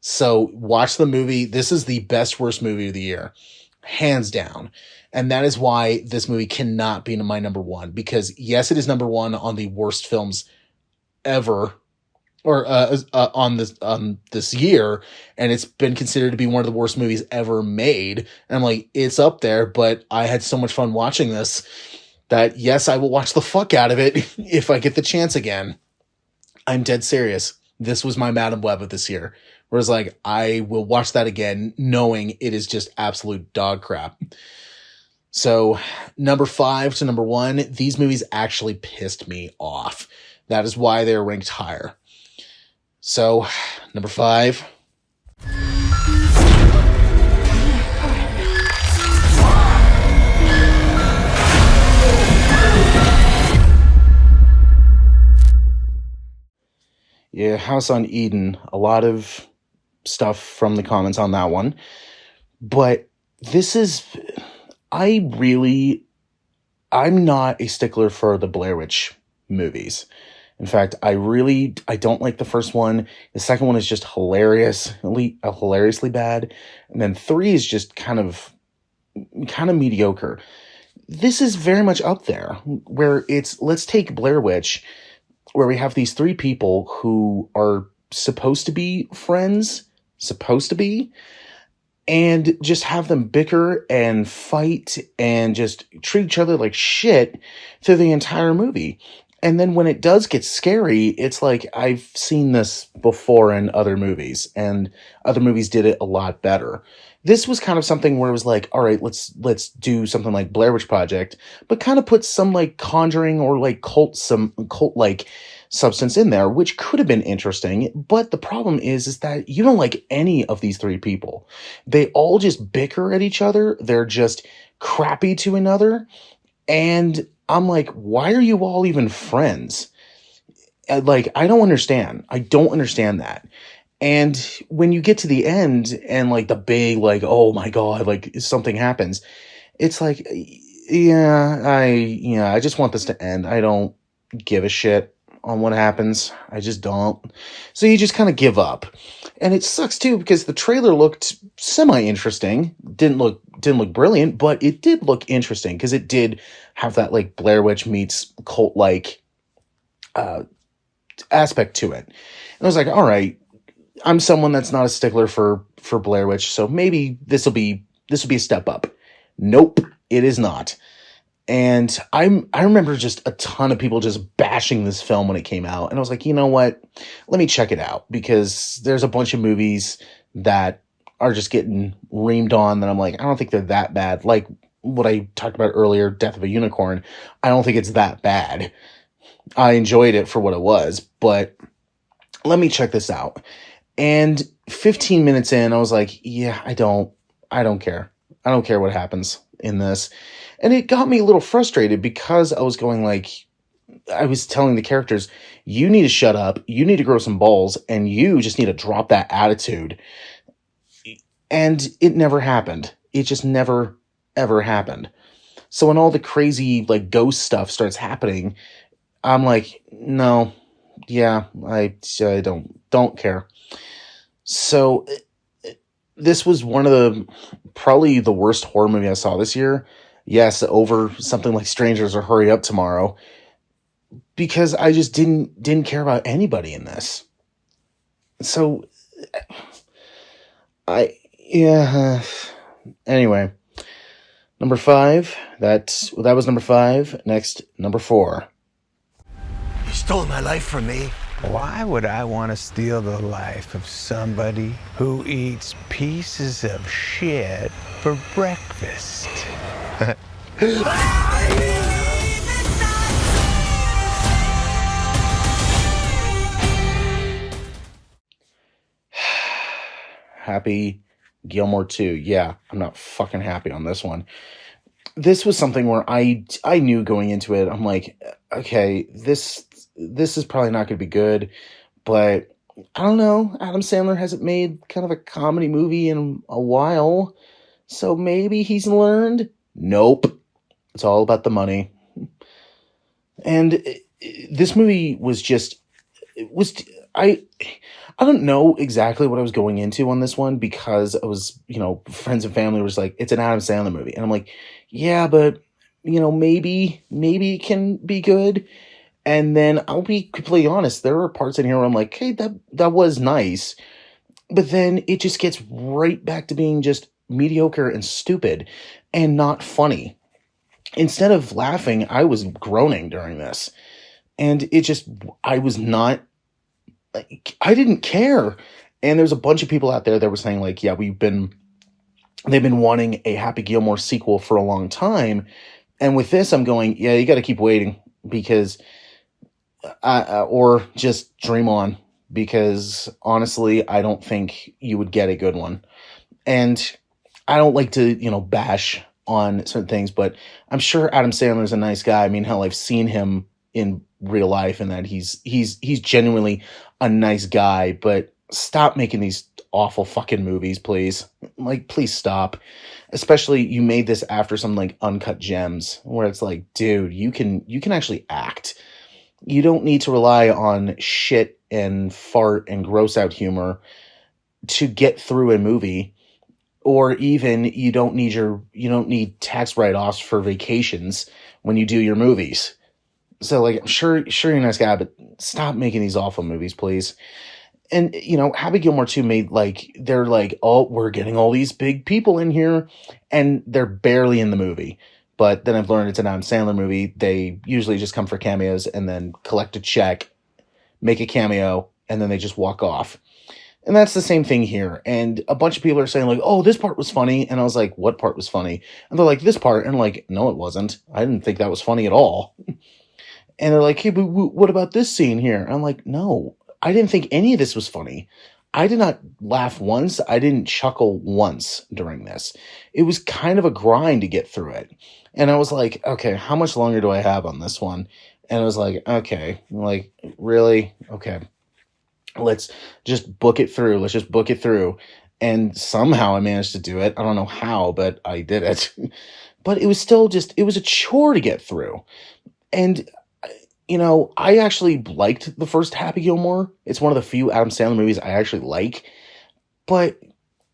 So watch the movie. This is the best, worst movie of the year. Hands down. And that is why this movie cannot be my number one. Because yes, it is number one on the worst films ever. Or on this year. And it's been considered to be one of the worst movies ever made. And I'm like, it's up there. But I had so much fun watching this that yes, I will watch the fuck out of it if I get the chance again. I'm dead serious. This was my Madam Web of this year. Whereas like, I will watch that again knowing it is just absolute dog crap. So number 5 to number 1, these movies actually pissed me off. That is why they're ranked higher. So number 5. Yeah, House on Eden, a lot of stuff from the comments on that one. But I'm not a stickler for the Blair Witch movies. In fact, I don't like the first one. The second one is just hilariously bad. And then 3 is just kind of mediocre. This is very much up there, where let's take Blair Witch, where we have these 3 people who are supposed to be friends, and just have them bicker and fight and just treat each other like shit through the entire movie. And then when it does get scary, it's like, I've seen this before in other movies, and other movies did it a lot better. This was kind of something where it was like, all right, let's do something like Blair Witch Project, but kind of put some like Conjuring or like cult like substance in there, which could have been interesting. But the problem is that you don't like any of these 3 people. They all just bicker at each other. They're just crappy to another. And I'm like, why are you all even friends? Like, I don't understand. That. And when you get to the end and like the big, like, oh my God, like something happens, it's like, I just want this to end. I don't give a shit on what happens. I just don't. So you just kind of give up. And it sucks too, because the trailer looked semi-interesting. Didn't look brilliant, but it did look interesting because it did have that like Blair Witch meets cult-like aspect to it. And I was like, all right, I'm someone that's not a stickler for Blair Witch, so maybe this will be a step up. Nope, it is not. And I remember just a ton of people just bashing this film when it came out. And I was like, you know what? Let me check it out, because there's a bunch of movies that are just getting reamed on that I'm like, I don't think they're that bad. Like what I talked about earlier, Death of a Unicorn, I don't think it's that bad. I enjoyed it for what it was, but let me check this out. And 15 minutes in, I was like, yeah, I don't care. I don't care what happens in this. And it got me a little frustrated because I was going like, I was telling the characters, you need to shut up, you need to grow some balls, and you just need to drop that attitude. And it never happened. It just never, ever happened. So when all the crazy, like, ghost stuff starts happening, I'm like, no, yeah, I don't care. So this was one of probably the worst horror movie I saw this year. Yes, over something like Strangers or Hurry Up Tomorrow, because I just didn't care about anybody in this. So anyway, number 5, that was number 5. Next, number 4. You stole my life from me. Why would I want to steal the life of somebody who eats pieces of shit for breakfast? Happy Gilmore 2. Yeah, I'm not fucking happy on this one. This was something where I knew going into it, I'm like, okay, this is probably not going to be good, but I don't know. Adam Sandler hasn't made kind of a comedy movie in a while, so maybe he's learned. Nope. It's all about the money. And this movie was just, I don't know exactly what I was going into on this one, because I was, friends and family was like, it's an Adam Sandler movie. And I'm like, yeah, but, maybe it can be good. And then I'll be completely honest, there are parts in here where I'm like, hey, that was nice. But then it just gets right back to being just mediocre and stupid and not funny. Instead of laughing, I was groaning during this. And I was not, I didn't care. And there's a bunch of people out there that were saying like, yeah, they've been wanting a Happy Gilmore sequel for a long time. And with this, I'm going, yeah, you got to keep waiting, because, or just dream on, because honestly, I don't think you would get a good one. And I don't like to, bash on certain things, but I'm sure Adam Sandler's a nice guy. I mean, hell, I've seen him in real life, and that he's genuinely a nice guy, but stop making these awful fucking movies, please. Like, please stop. Especially you made this after some like Uncut Gems, where it's like, dude, you can actually act. You don't need to rely on shit and fart and gross out humor to get through a movie. Or even you don't need tax write-offs for vacations when you do your movies. So like, I'm sure you're a nice guy, but stop making these awful movies, please. And, Happy Gilmore 2 made they're like, oh, we're getting all these big people in here, and they're barely in the movie. But then I've learned it's an Adam Sandler movie. They usually just come for cameos and then collect a check, make a cameo, and then they just walk off. And that's the same thing here. And a bunch of people are saying like, oh, this part was funny. And I was like, what part was funny? And they're like, this part. And I'm like, no, it wasn't. I didn't think that was funny at all. And they're like, hey, but what about this scene here? And I'm like, no, I didn't think any of this was funny. I did not laugh once. I didn't chuckle once during this. It was kind of a grind to get through it. And I was like, okay, how much longer do I have on this one? And I was like, okay, like, really? Okay. Let's just book it through. Let's just book it through. And somehow I managed to do it. I don't know how, but I did it. But it was still it was a chore to get through. And I actually liked the first Happy Gilmore. It's one of the few Adam Sandler movies I actually like. But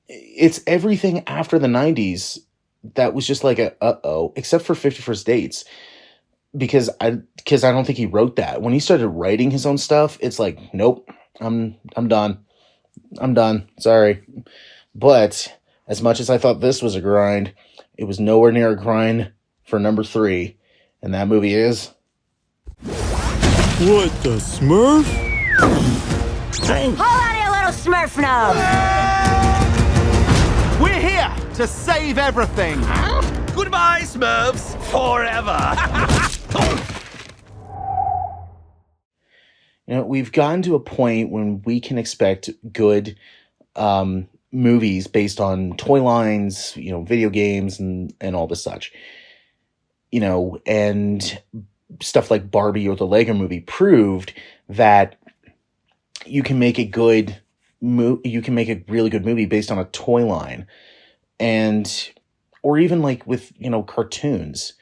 it's everything after the 90s that was just like except for 50 First Dates. Because I don't think he wrote that. When he started writing his own stuff, it's like, nope, I'm done. I'm done. Sorry. But as much as I thought this was a grind, it was nowhere near a grind for number 3. And that movie is... What the Smurf? Hold on here, little Smurf nose! We're here to save everything. Goodbye, Smurfs, forever. We've gotten to a point when we can expect good movies based on toy lines, video games, and all this such. And stuff like Barbie or the Lego Movie proved that you can make a really good movie based on a toy line, or even like with cartoons,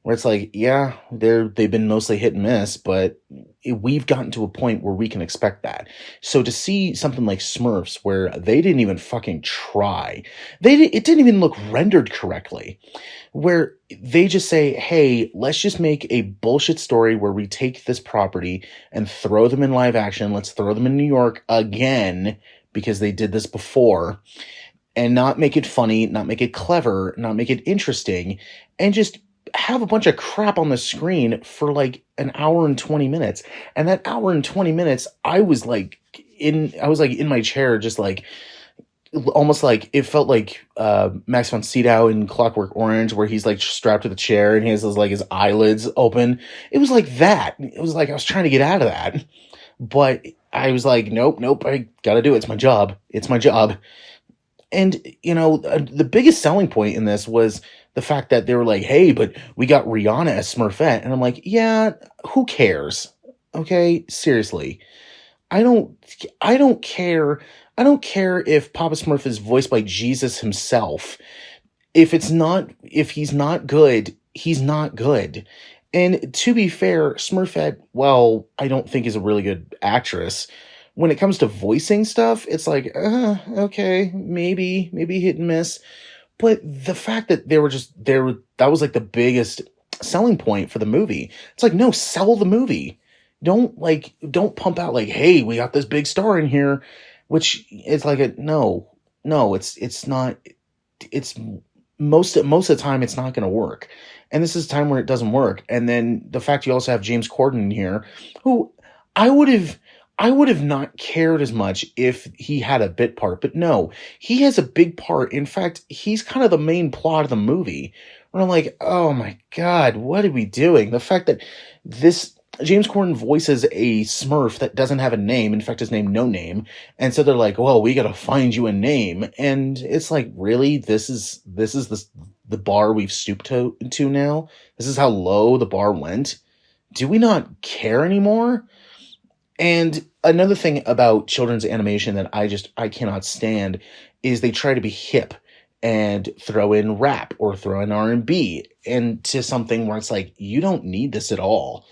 where it's like, yeah, they've been mostly hit and miss, but we've gotten to a point where we can expect that. So to see something like Smurfs, where they didn't even fucking try, it didn't even look rendered correctly, where they just say, hey, let's just make a bullshit story where we take this property and throw them in live action. Let's throw them in New York again, because they did this before, and not make it funny, not make it clever, not make it interesting, and just have a bunch of crap on the screen for like an hour and 20 minutes. And that hour and 20 minutes, I was like in my chair, just like, almost like it felt like Max von Sydow in Clockwork Orange, where he's like strapped to the chair and he has his eyelids open. It was like that. It was like I was trying to get out of that, but I was like, nope, I gotta do it. It's my job. And the biggest selling point in this was the fact that they were like, hey, but we got Rihanna as Smurfette. And I'm like, yeah, who cares? Okay, seriously. I don't care. I don't care if Papa Smurf is voiced by Jesus himself. If he's not good, he's not good. And to be fair, Smurfette, well, I don't think is a really good actress. When it comes to voicing stuff, it's like, okay, maybe hit and miss. But the fact that they were just there, that was like the biggest selling point for the movie. It's like, no, sell the movie. Don't pump out like, hey, we got this big star in here, which is like no, it's not. It's most of the time it's not going to work, and this is a time where it doesn't work. And then the fact you also have James Corden in here, who I would have not cared as much if he had a bit part, but no, he has a big part. In fact, he's kind of the main plot of the movie. Where I'm like, oh my God, what are we doing? The fact that this James Corden voices a Smurf that doesn't have a name, in fact, his name No Name, and so they're like, well, we got to find you a name, and it's like, really, this is the bar we've stooped to now. This is how low the bar went. Do we not care anymore? And another thing about children's animation that I cannot stand is they try to be hip and throw in rap or throw in R&B into something where it's like, you don't need this at all.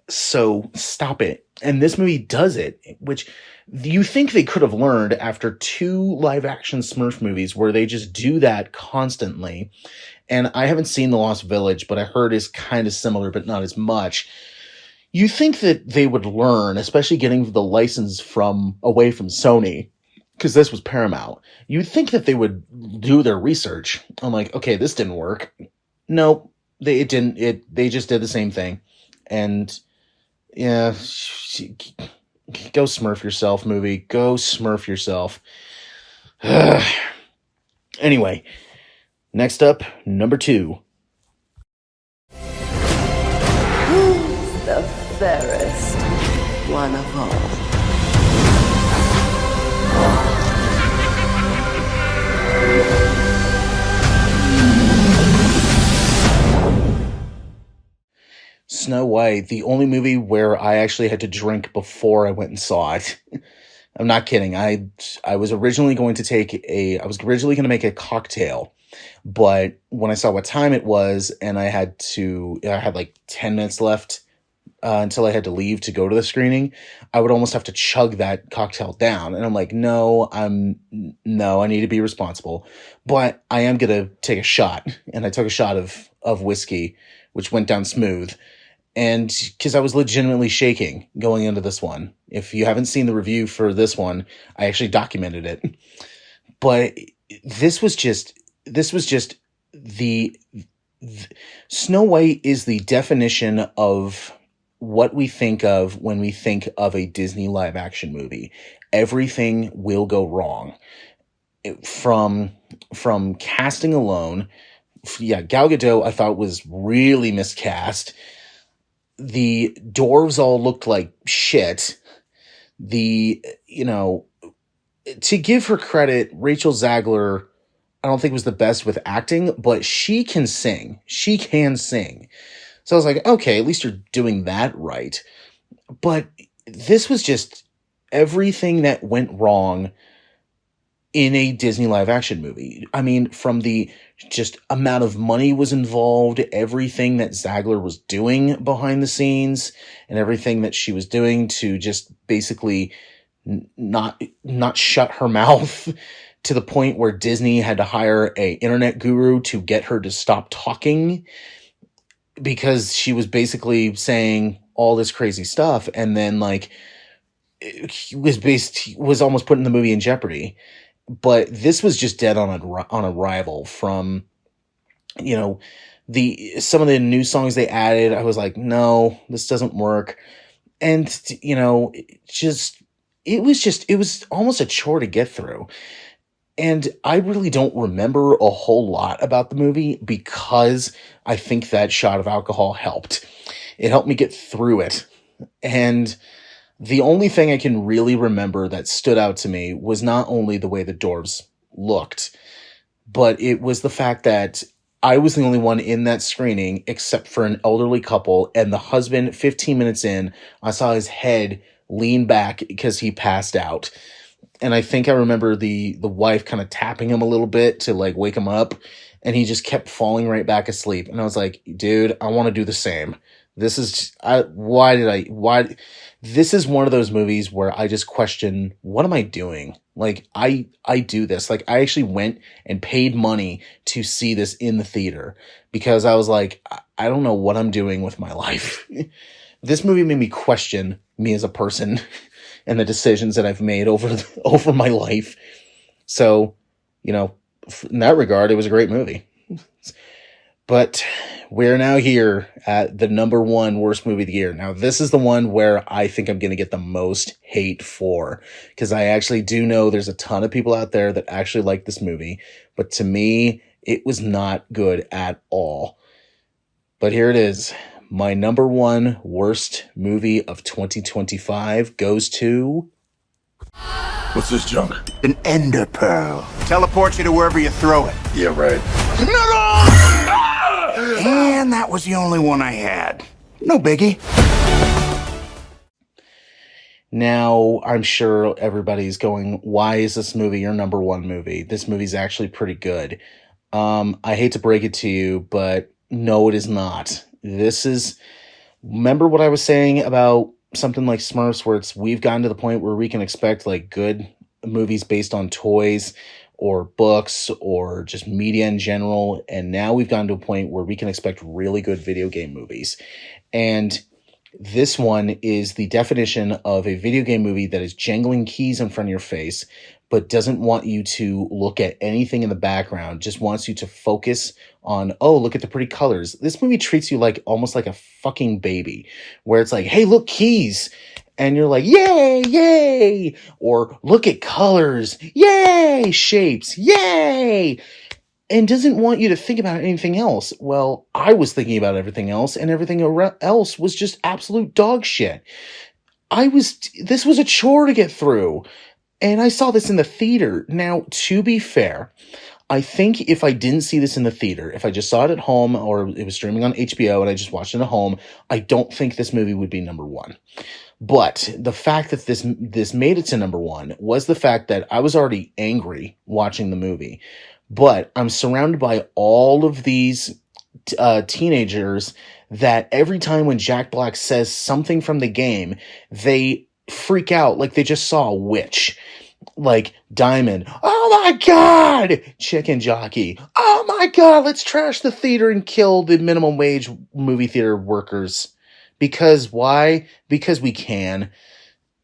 So stop it. And this movie does it, which you think they could have learned after 2 live action Smurf movies where they just do that constantly. And I haven't seen The Lost Village, but I heard is kind of similar, but not as much. You think that they would learn, especially getting the license away from Sony, because this was Paramount. You'd think that they would do their research. I'm like, okay, this didn't work. No, it didn't. They just did the same thing. And yeah, go Smurf yourself, movie. Go Smurf yourself. Anyway, next up, number 2. The fairest one of all. Snow White, the only movie where I actually had to drink before I went and saw it. I'm not kidding. I was originally going to make a cocktail, but when I saw what time it was and I had like 10 minutes left until I had to leave to go to the screening, I would almost have to chug that cocktail down. And I'm like, no, I need to be responsible, but I am going to take a shot. And I took a shot of whiskey, which went down smooth. And because I was legitimately shaking going into this one. If you haven't seen the review for this one, I actually documented it. But this was just the Snow White is the definition of what we think of when we think of a Disney live action movie. Everything will go wrong. From casting alone, Gal Gadot I thought was really miscast. The dwarves all looked like shit. To give her credit, Rachel Zegler, I don't think was the best with acting, but she can sing. She can sing. So I was like, okay, at least you're doing that right. But this was just everything that went wrong in a Disney live action movie. I mean, from the just amount of money was involved, everything that Zegler was doing behind the scenes, and everything that she was doing to just basically not shut her mouth to the point where Disney had to hire a internet guru to get her to stop talking because she was basically saying all this crazy stuff, and then like was almost putting the movie in jeopardy. But this was just dead on arrival from, some of the new songs they added. I was like, no, this doesn't work. And, it was almost a chore to get through. And I really don't remember a whole lot about the movie because I think that shot of alcohol helped. It helped me get through it. And the only thing I can really remember that stood out to me was not only the way the dwarves looked, but it was the fact that I was the only one in that screening except for an elderly couple, and the husband, 15 minutes in, I saw his head lean back because he passed out. And I think I remember the wife kind of tapping him a little bit to like wake him up, and he just kept falling right back asleep. And I was like, dude, I want to do the same. This is this is one of those movies where I just question, what am I doing? Like, I do this. Like, I actually went and paid money to see this in the theater because I was like, I don't know what I'm doing with my life. This movie made me question me as a person and the decisions that I've made over my life. So, in that regard, it was a great movie. But we're now here at the number one worst movie of the year. Now, this is the one where I think I'm going to get the most hate for, because I actually do know there's a ton of people out there that actually like this movie. But to me, it was not good at all. But here it is. My number one worst movie of 2025 goes to... What's this junk? An ender pearl. Teleports you to wherever you throw it. Yeah, right. And that was the only one I had. No biggie. Now, I'm sure everybody's going, why is this movie your number one movie? This movie's actually pretty good. I hate to break it to you, but no, it is not. Remember what I was saying about something like Smurfs, where we've gotten to the point where we can expect like good movies based on toys or books or just media in general. And now we've gotten to a point where we can expect really good video game movies. And this one is the definition of a video game movie that is jangling keys in front of your face, but doesn't want you to look at anything in the background, just wants you to focus on, oh, look at the pretty colors. This movie treats you like almost like a fucking baby, where it's like, hey, look, keys. And you're like, yay, yay. Or look at colors. Yay, shapes. Yay. And doesn't want you to think about anything else. Well, I was thinking about everything else, and everything else was just absolute dog shit. This was a chore to get through. And I saw this in the theater. Now, to be fair, I think if I didn't see this in the theater, if I just saw it at home or it was streaming on HBO and I just watched it at home, I don't think this movie would be number one. But the fact that this made it to number one was the fact that I was already angry watching the movie. But I'm surrounded by all of these teenagers that every time when Jack Black says something from the game, they freak out like they just saw a witch. Like Diamond, oh my God, Chicken Jockey, oh my God, let's trash the theater and kill the minimum wage movie theater workers. Because why? Because we can.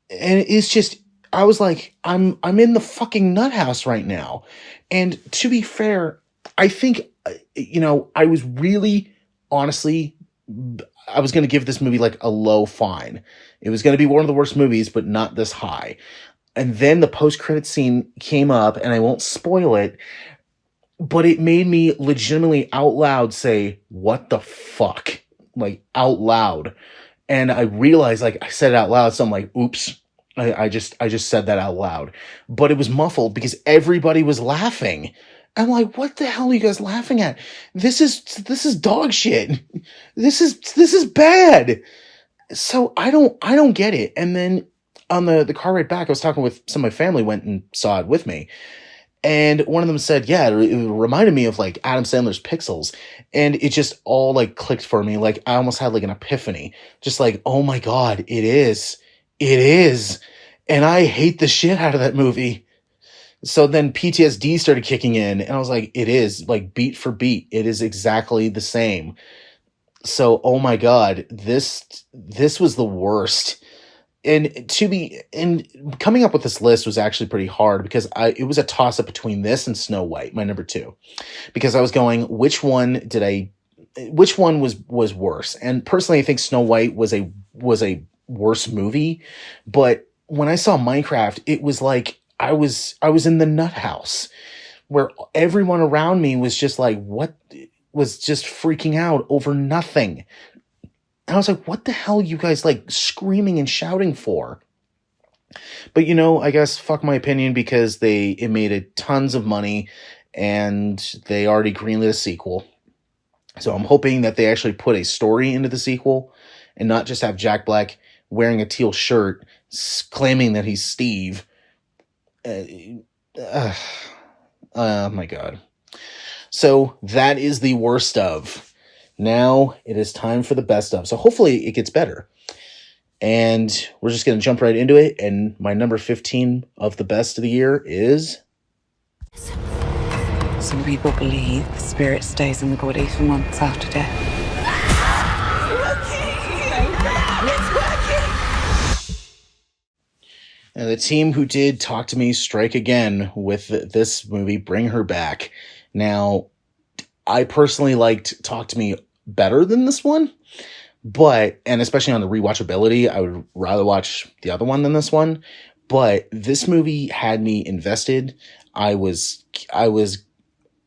And it's just, I was like, I'm in the fucking nut house right now. And to be fair, I think, I was really, honestly, I was going to give this movie like a low fine. It was going to be one of the worst movies, but not this high. And then the post-credit scene came up, and I won't spoil it, but it made me legitimately out loud say, what the fuck? Like, out loud. And I realized, like, I said it out loud, so I'm like, oops. I just said that out loud. But it was muffled because everybody was laughing. I'm like, what the hell are you guys laughing at? This is dog shit. This is bad. So I don't get it. And then on the car ride back, I was talking with some of my family, went and saw it with me. And one of them said, yeah, it reminded me of like Adam Sandler's Pixels. And it just all like clicked for me. Like I almost had like an epiphany. Just like, oh my God, it is. It is. And I hate the shit out of that movie. So then PTSD started kicking in. And I was like, it is. Like beat for beat. It is exactly the same. So, oh my God, this was the worst. And coming up with this list was actually pretty hard because it was a toss up between this and Snow White, my number 2, because I was going, which one was worse? And personally, I think Snow White was a worse movie, but when I saw Minecraft, it was like I was in the nut house where everyone around me was just like, what was just freaking out over nothing. And I was like, what the hell are you guys like screaming and shouting for? But I guess fuck my opinion because it made it tons of money and they already greenlit a sequel. So I'm hoping that they actually put a story into the sequel and not just have Jack Black wearing a teal shirt claiming that he's Steve. Oh my God. So that is the worst of. Now it is time for the best of. So hopefully it gets better. And we're just going to jump right into it. And my number 15 of the best of the year is... Some people believe the spirit stays in the body for months after death. And the team who did Talk to Me strike again with this movie, Bring Her Back. Now, I personally liked Talk to Me better than this one, and especially on the rewatchability, I would rather watch the other one than this one. But this movie had me invested. I was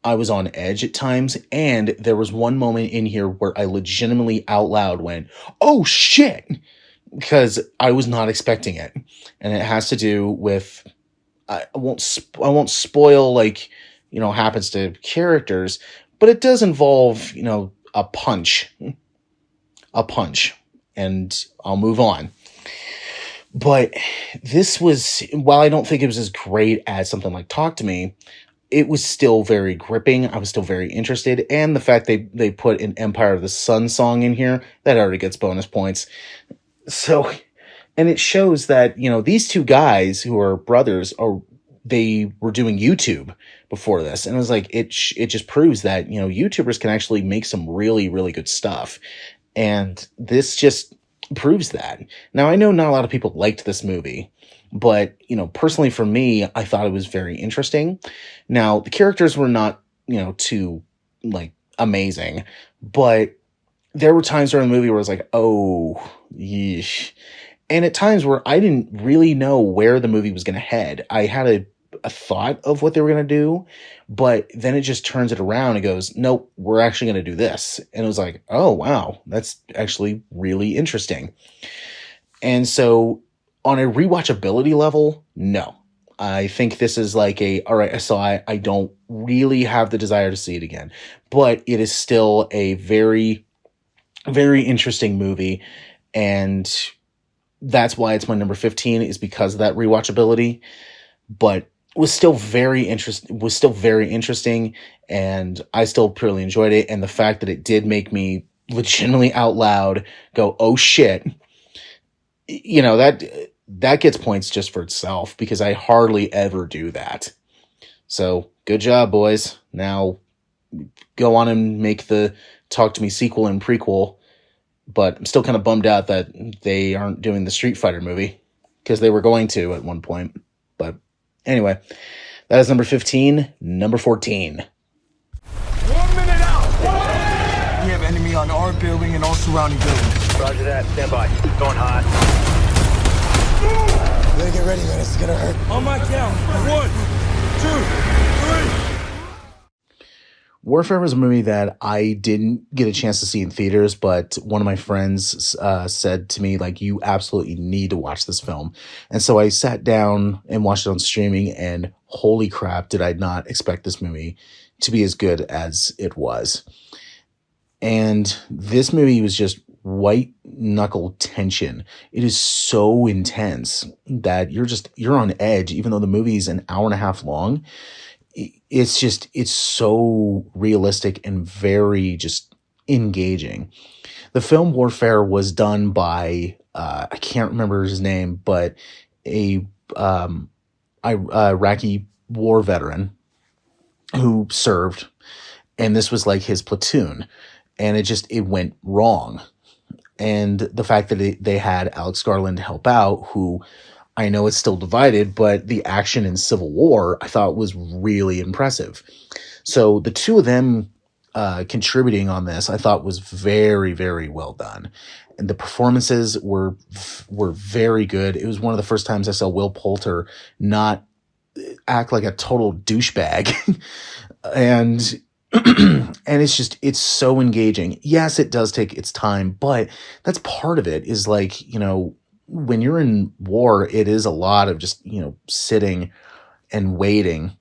on edge at times, and there was one moment in here where I legitimately out loud went, "Oh shit!" because I was not expecting it, and it has to do with I won't spoil happens to characters, but it does involve a punch, and I'll move on. But this was, while I don't think it was as great as something like Talk to Me, it was still very gripping. I was still very interested. And the fact they put an Empire of the Sun song in here, that already gets bonus points. So, and it shows that, these two guys who are brothers they were doing YouTube before this. And it was like, it just proves that, YouTubers can actually make some really, really good stuff. And this just proves that. Now, I know not a lot of people liked this movie, but, personally for me, I thought it was very interesting. Now, the characters were not, too, amazing, but there were times during the movie where I was like, oh, yeesh. And at times where I didn't really know where the movie was going to head. I had a thought of what they were going to do, but then it just turns it around and goes, nope, we're actually going to do this. And it was like, oh, wow, that's actually really interesting. And so on a rewatchability level, no. I think this is like all right, I saw it. I don't really have the desire to see it again, but it is still a very, very interesting movie. And that's why it's my number 15, is because of that rewatchability, but was still very interesting, and I still purely enjoyed it. And the fact that it did make me legitimately out loud go, oh shit, that gets points just for itself, because I hardly ever do that. So good job, boys. Now go on and make the Talk to Me sequel and prequel. But I'm still kind of bummed out that they aren't doing the Street Fighter movie, because they were going to at one point. But anyway, that is number 15. Number 14. 1 minute out! We have enemy on our building and all surrounding buildings. Roger that. Stand by. Going hot. You better get ready, man. It's gonna hurt. On my count. 1, 2, 3. Warfare was a movie that I didn't get a chance to see in theaters, but one of my friends said to me, like, you absolutely need to watch this film. And so I sat down and watched it on streaming, and holy crap, did I not expect this movie to be as good as it was. And this movie was just white knuckle tension. It is so intense that you're on edge, even though the movie is an hour and a half long. It's so realistic and very just engaging. The film Warfare was done by, I can't remember his name, but a Iraqi war veteran who served, and this was like his platoon, and it went wrong. And the fact that they had Alex Garland help out, who I know it's still divided, but the action in Civil War I thought was really impressive. So the two of them contributing on this I thought was very, very well done. And the performances were very good. It was one of the first times I saw Will Poulter not act like a total douchebag. and it's so engaging. Yes, it does take its time, but that's part of it, is like, when you're in war, it is a lot of just, sitting and waiting.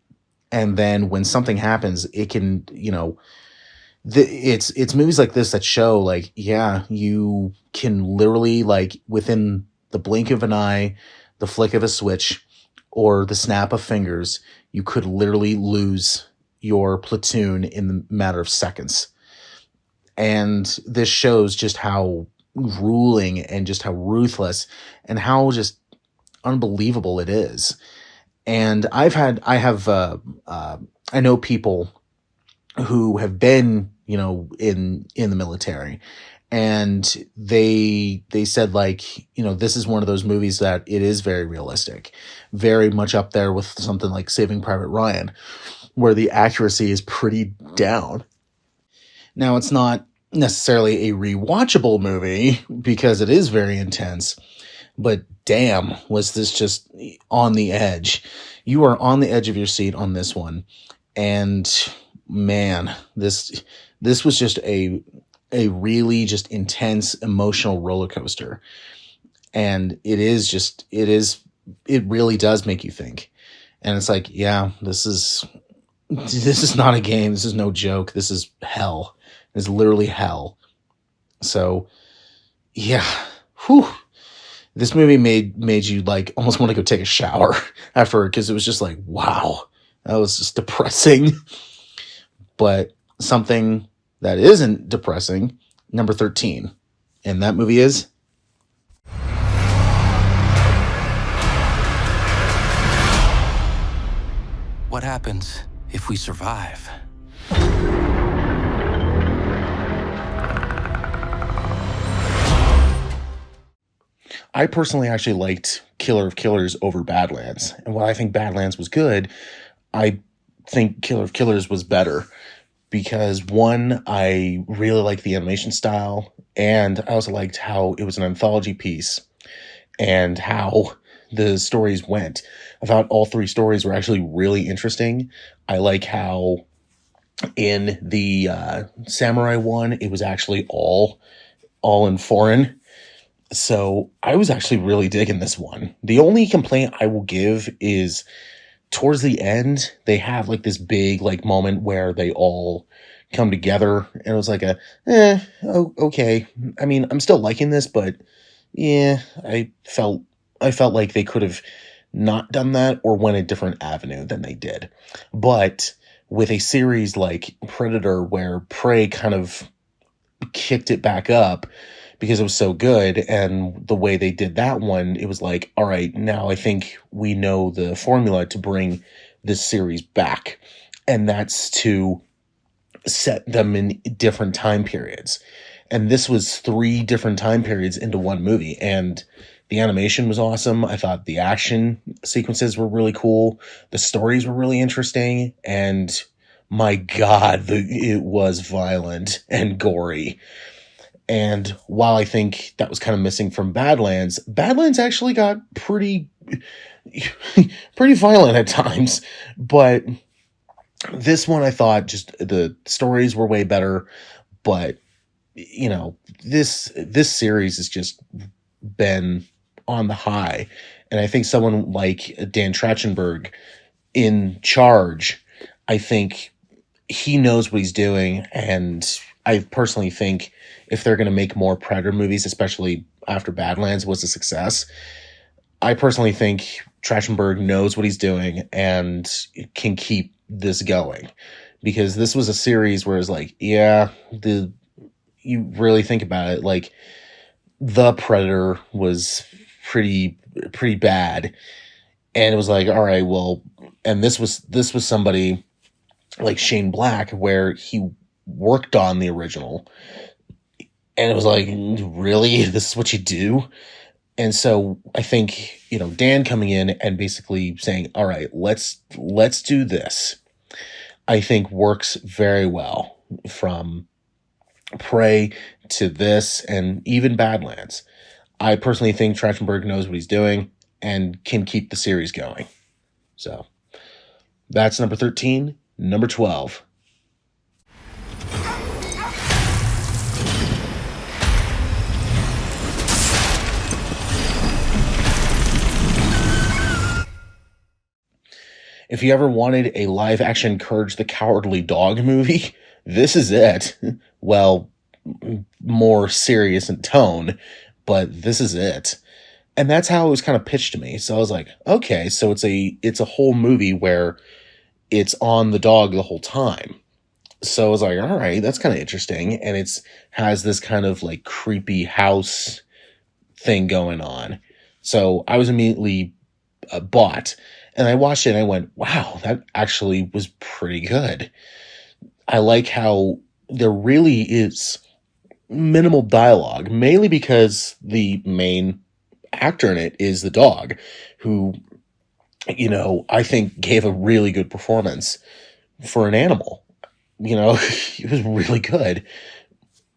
And then when something happens, it can, it's movies like this that show, like, yeah, you can literally, like, within the blink of an eye, the flick of a switch, or the snap of fingers, you could literally lose your platoon in the matter of seconds. And this shows just how grueling and just how ruthless and how just unbelievable it is. And I know people who have been, in the military, and they said, like, this is one of those movies that it is very realistic, very much up there with something like Saving Private Ryan, where the accuracy is pretty down. Now, it's not necessarily a rewatchable movie because it is very intense, but damn, was this just on the edge. You are on the edge of your seat on this one. And man, this was just a really just intense emotional roller coaster. And it really does make you think. And it's like, yeah, this is not a game. This is no joke. This is hell. It's literally hell. So, yeah. Whew. This movie made you, like, almost want to go take a shower after, because it was just like, wow, that was just depressing. But something that isn't depressing, number 13. And that movie is... What happens if we survive? I personally actually liked Killer of Killers over Badlands. And while I think Badlands was good, I think Killer of Killers was better. Because, one, I really liked the animation style, and I also liked how it was an anthology piece and how the stories went. I thought all three stories were actually really interesting. I like how in the samurai one, it was actually all in foreign. So I was actually really digging this one. The only complaint I will give is towards the end, they have like this big like moment where they all come together, and it was like okay. I mean, I'm still liking this, but yeah, I felt like they could have not done that or went a different avenue than they did. But with a series like Predator, where Prey kind of kicked it back up because it was so good, and the way they did that one, it was like, all right, now I think we know the formula to bring this series back, and that's to set them in different time periods. And this was 3 different time periods into one movie, and the animation was awesome. I thought the action sequences were really cool. The stories were really interesting, and my God, it was violent and gory. And while I think that was kind of missing from Badlands actually got pretty violent at times. But This one, I thought just the stories were way better, but this series has just been on the high. And I think someone like Dan Trachtenberg in charge, I think he knows what he's doing. And I personally think if they're going to make more Predator movies, especially after Badlands was a success, I personally think Trachtenberg knows what he's doing and can keep this going, because this was a series where it's like, yeah, you really think about it, like the Predator was pretty bad, and it was like, all right, well, and this was somebody like Shane Black, where he worked on the original, and it was like, really, this is what you do? And so I think, Dan coming in and basically saying, all right, let's do this, I think works very well, from Prey to this and even Badlands. I personally think Trachtenberg knows what he's doing and can keep the series going. So that's number 13. Number 12. If you ever wanted a live action Courage the Cowardly Dog movie, this is it. Well, more serious in tone, but this is it. And that's how it was kind of pitched to me. So I was like, okay, so it's a whole movie where it's on the dog the whole time. So I was like, all right, that's kind of interesting. And has this kind of like creepy house thing going on. So I was immediately bought. And I watched it and I went, wow, that actually was pretty good. I like how there really is minimal dialogue, mainly because the main actor in it is the dog, who, I think gave a really good performance for an animal. He was really good.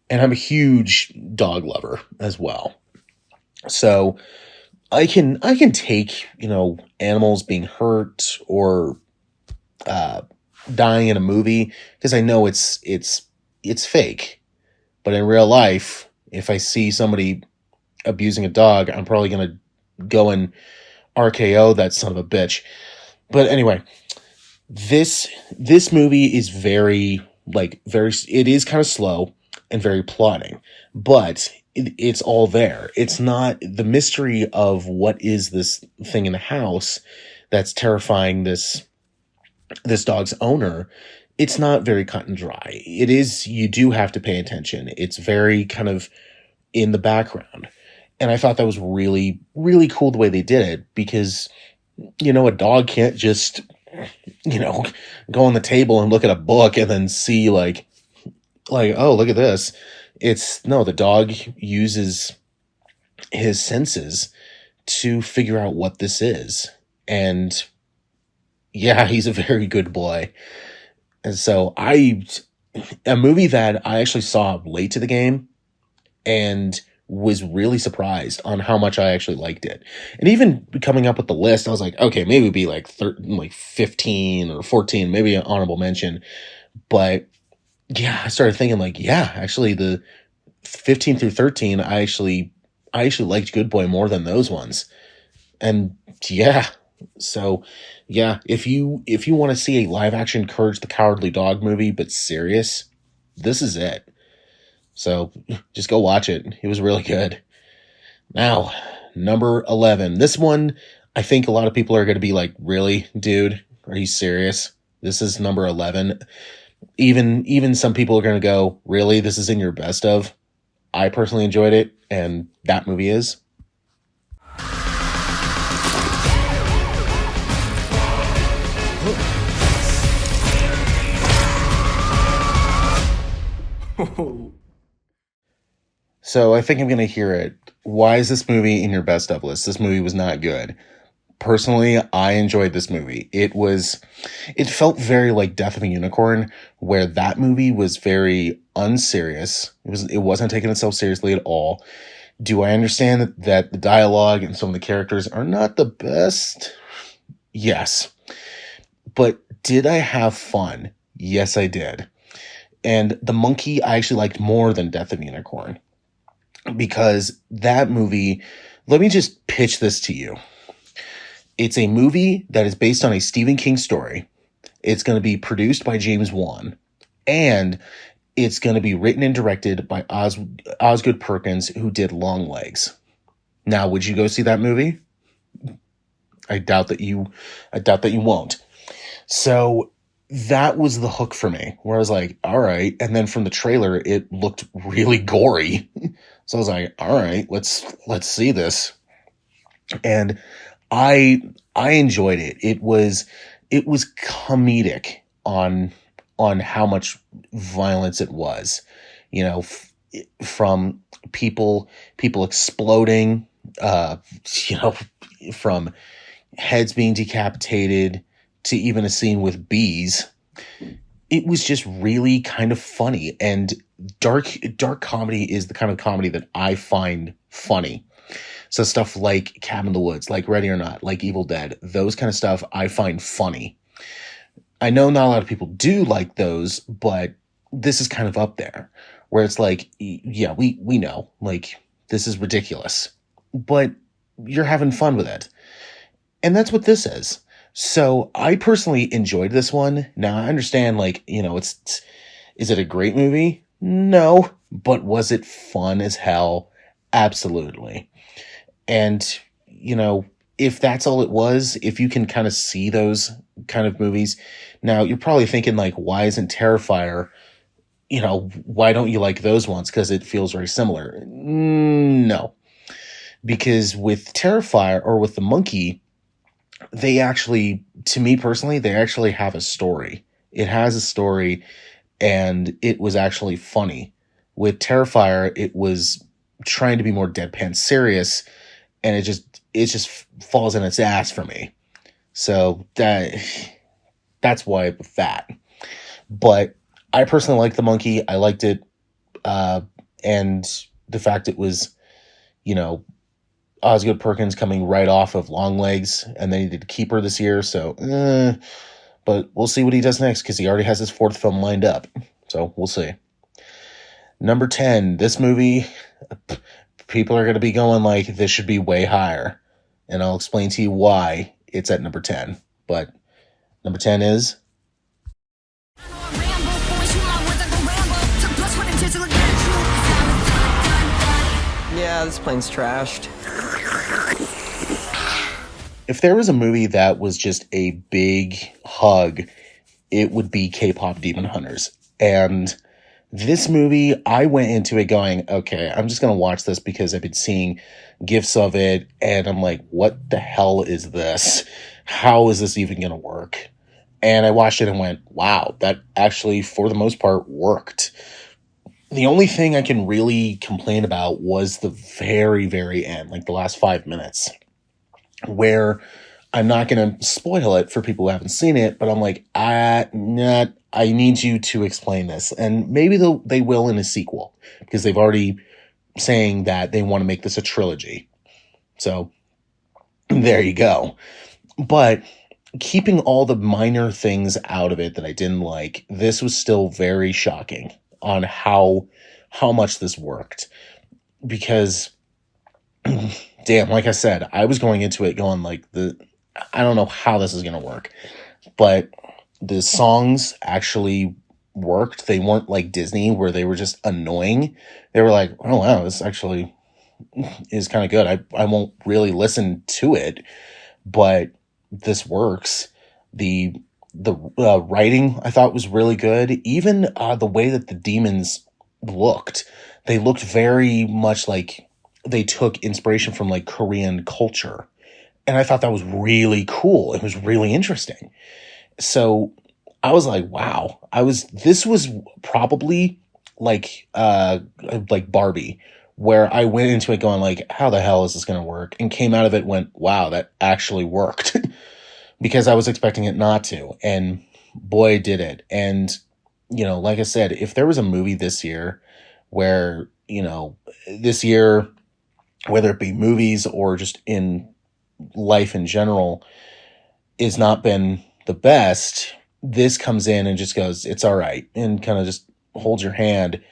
And I'm a huge dog lover as well. So I can take, animals being hurt or dying in a movie, because I know it's fake. But in real life, if I see somebody abusing a dog, I'm probably going to go and RKO that son of a bitch. But anyway, this movie is it is kind of slow and very plotting, but it's all there. It's not the mystery of what is this thing in the house that's terrifying this dog's owner. It's not very cut and dry. It is, you do have to pay attention. It's very kind of in the background. And I thought that was really, really cool the way they did it, because, a dog can't just, go on the table and look at a book and then see like, oh, look at this. The dog uses his senses to figure out what this is. And yeah, he's a very good boy. And so a movie that I actually saw late to the game and was really surprised on how much I actually liked it. And even coming up with the list, I was like, okay, maybe it'd be like 15 or 14, maybe an honorable mention. But yeah, I started thinking like, yeah, actually the 15 through 13, I actually liked Good Boy more than those ones. And yeah, so yeah, if you want to see a live action Courage the Cowardly Dog movie, but serious, this is it. So just go watch it. It was really good. Now, number 11. This one, I think a lot of people are going to be like, really, dude? Are you serious? This is number 11. Even some people are going to go, really? This is in your best of? I personally enjoyed it, and that movie is. So I think I'm going to hear it. Why is this movie in your best of list? This movie was not good. Personally, I enjoyed this movie. It felt very like Death of a Unicorn, where that movie was very unserious. It wasn't taking itself seriously at all. Do I understand that the dialogue and some of the characters are not the best? Yes. But did I have fun? Yes, I did. And The Monkey I actually liked more than Death of a Unicorn, because that movie, let me just pitch this to you. It's a movie that is based on a Stephen King story. It's going to be produced by James Wan, and it's going to be written and directed by Osgood Perkins, who did Longlegs. Now, would you go see that movie? I doubt that you won't. So that was the hook for me, where I was like, all right. And then from the trailer, it looked really gory. So I was like, all right, let's see this. And I enjoyed it. It was comedic on how much violence it was, you know, from people exploding, you know, from heads being decapitated to even a scene with bees. It was just really kind of funny, and dark comedy is the kind of comedy that I find funny. So stuff like Cabin in the Woods, like Ready or Not, like Evil Dead, those kind of stuff I find funny. I know not a lot of people do like those, but this is kind of up there, where it's like, yeah, we know, like, this is ridiculous, but you're having fun with it. And that's what this is. So I personally enjoyed this one. Now I understand, like, you know, is it a great movie? No. But was it fun as hell? Absolutely. And, you know, if that's all it was, if you can kind of see those kind of movies, now you're probably thinking, like, why isn't Terrifier, you know, why don't you like those ones? Because it feels very similar. No. Because with Terrifier, or with The Monkey, they actually, to me personally, they actually have a story. It has a story, and it was actually funny. With Terrifier, it was trying to be more deadpan serious, and it just falls in its ass for me. So that's why with that. But I personally like The Monkey. I liked it, and the fact it was, you know, Osgood Perkins coming right off of Longlegs, and then he did Keeper this year. So, but we'll see what he does next, because he already has his fourth film lined up. So we'll see. Number 10, this movie, people are going to be going like, this should be way higher. And I'll explain to you why it's at number 10. But number 10 is... Yeah, this plane's trashed. If there was a movie that was just a big hug, it would be K-pop Demon Hunters. And this movie, I went into it going, okay, I'm just going to watch this because I've been seeing gifs of it, and I'm like, what the hell is this? How is this even going to work? And I watched it and went, wow, that actually, for the most part, worked. The only thing I can really complain about was the very, very end, like the last 5 minutes, where I'm not going to spoil it for people who haven't seen it, but I'm like, I need you to explain this. And maybe they will in a sequel, because they've already saying that they want to make this a trilogy. So there you go. But keeping all the minor things out of it that I didn't like, this was still very shocking on how much this worked. Because damn, like I said, I was going into it going like, I don't know how this is going to work, but the songs actually worked. They weren't like Disney, where they were just annoying. They were like, oh wow, this actually is kind of good. I won't really listen to it, but this works. The writing I thought was really good. Even the way that the demons looked, they looked very much like they took inspiration from like Korean culture. And I thought that was really cool. It was really interesting. So I was like, wow, this was probably like Barbie, where I went into it going like, how the hell is this going to work? And came out of it, went, wow, that actually worked. Because I was expecting it not to. And boy, did it. And, you know, like I said, if there was a movie this year where, you know, this year, whether it be movies or just in life in general, is not been the best, this comes in and just goes, it's all right, and kind of just holds your hand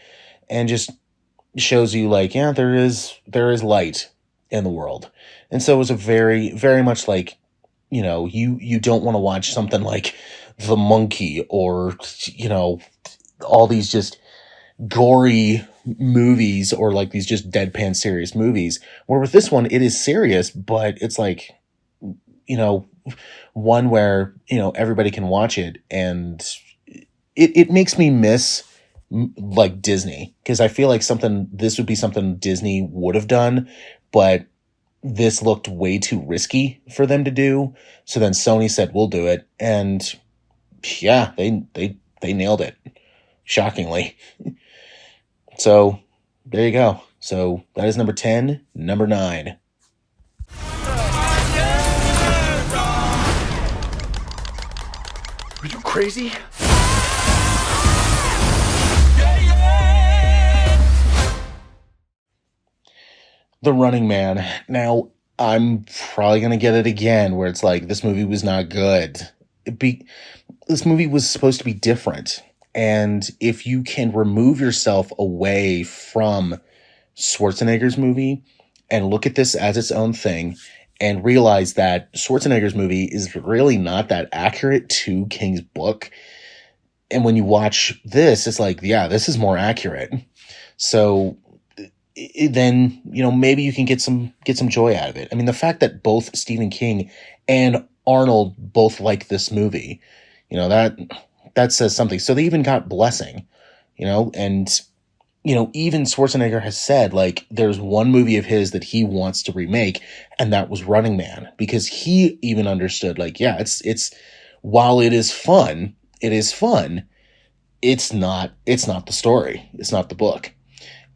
and just shows you like, yeah, there is light in the world. And so it was a very, very much like, you know, you don't want to watch something like The Monkey or, you know, all these just gory movies or like these just deadpan serious movies, where with this one, it is serious, but it's like, you know, one where, you know, everybody can watch it, and it makes me miss like Disney, because I feel like this would be something Disney would have done, but this looked way too risky for them to do. So then Sony said, we'll do it. And yeah, they nailed it. Shockingly. So there you go. So that is number 10. Number 9. Are you crazy? The Running Man. Now, I'm probably going to get it again where it's like, this movie was not good. This movie was supposed to be different. And if you can remove yourself away from Schwarzenegger's movie and look at this as its own thing and realize that Schwarzenegger's movie is really not that accurate to King's book. And when you watch this, it's like, yeah, this is more accurate. So then, you know, maybe you can get some joy out of it. I mean, the fact that both Stephen King and Arnold both like this movie, you know, that says something. So they even got blessing, you know, and, you know, even Schwarzenegger has said, like, there's one movie of his that he wants to remake, and that was Running Man, because he even understood, like, yeah, it's while it is fun, it's not the story. It's not the book.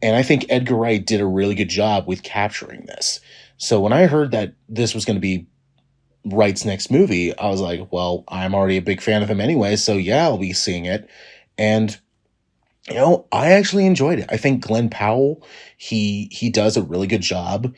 And I think Edgar Wright did a really good job with capturing this. So when I heard that this was going to be Wright's next movie, I was like, well, I'm already a big fan of him anyway, so yeah, I'll be seeing it. And, you know, I actually enjoyed it. I think Glenn Powell, he does a really good job.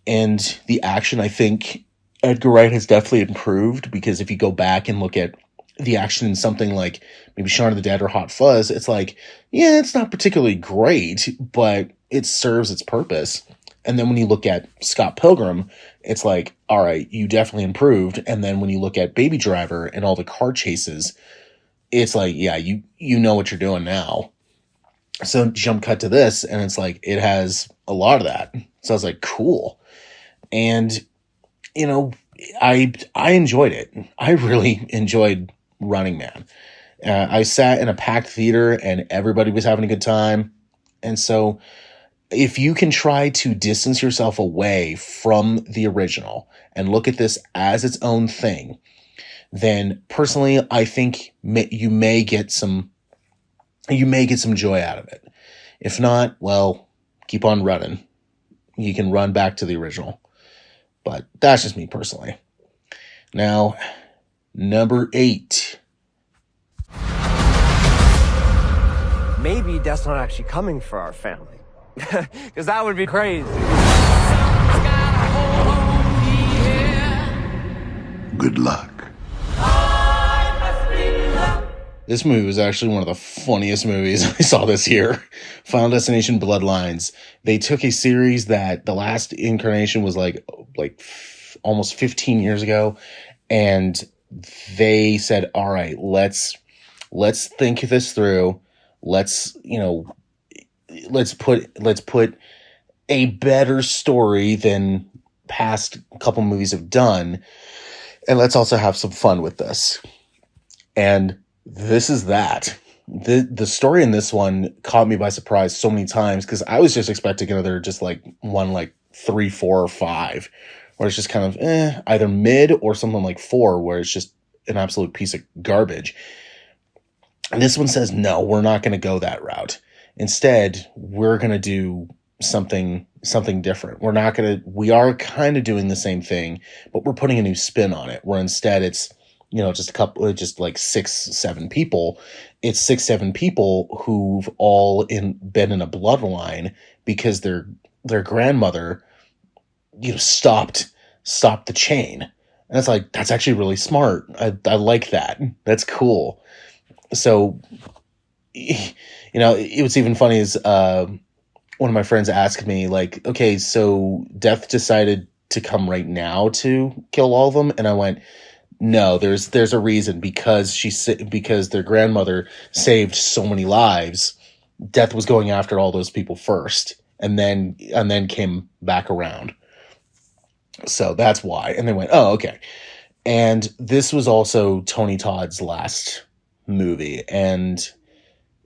And the action, I think Edgar Wright has definitely improved, because if you go back and look at the action in something like maybe Shaun of the Dead or Hot Fuzz, it's like, yeah, it's not particularly great, but it serves its purpose. And then when you look at Scott Pilgrim, it's like, all right, you definitely improved. And then when you look at Baby Driver and all the car chases, it's like, yeah, you know what you're doing now. So jump cut to this, and it's like, it has a lot of that. So I was like, cool. And, you know, I enjoyed it. I really enjoyed Running Man. I sat in a packed theater and everybody was having a good time. And so if you can try to distance yourself away from the original and look at this as its own thing, then personally, I think you may get some joy out of it. If not, well, keep on running. You can run back to the original. But that's just me personally. Now, number 8. Maybe that's not actually coming for our family. Because that would be crazy. Good luck. This movie was actually one of the funniest movies I saw this year. Final Destination Bloodlines. They took a series that the last incarnation was like almost 15 years ago. And they said, all right, let's think this through. Let's put a better story than past couple movies have done. And let's also have some fun with this. And this is that. The story in this one caught me by surprise so many times, because I was just expecting another just like one like 3, 4, or 5, where it's just kind of either mid, or something like 4 where it's just an absolute piece of garbage. And this one says, no, we're not going to go that route. Instead, we're going to do something different. We are kind of doing the same thing, but we're putting a new spin on it, where instead it's, you know, just like 6, 7 people. It's 6, 7 people who've all been in a bloodline because their grandmother, you know, stopped the chain. And it's like, that's actually really smart. I like that. That's cool. So, it was even funny is one of my friends asked me, like, okay, so Death decided to come right now to kill all of them? And I went, no, there's a reason, because their grandmother saved so many lives. Death was going after all those people first, and then came back around. So that's why. And they went, oh, okay. And this was also Tony Todd's last movie, and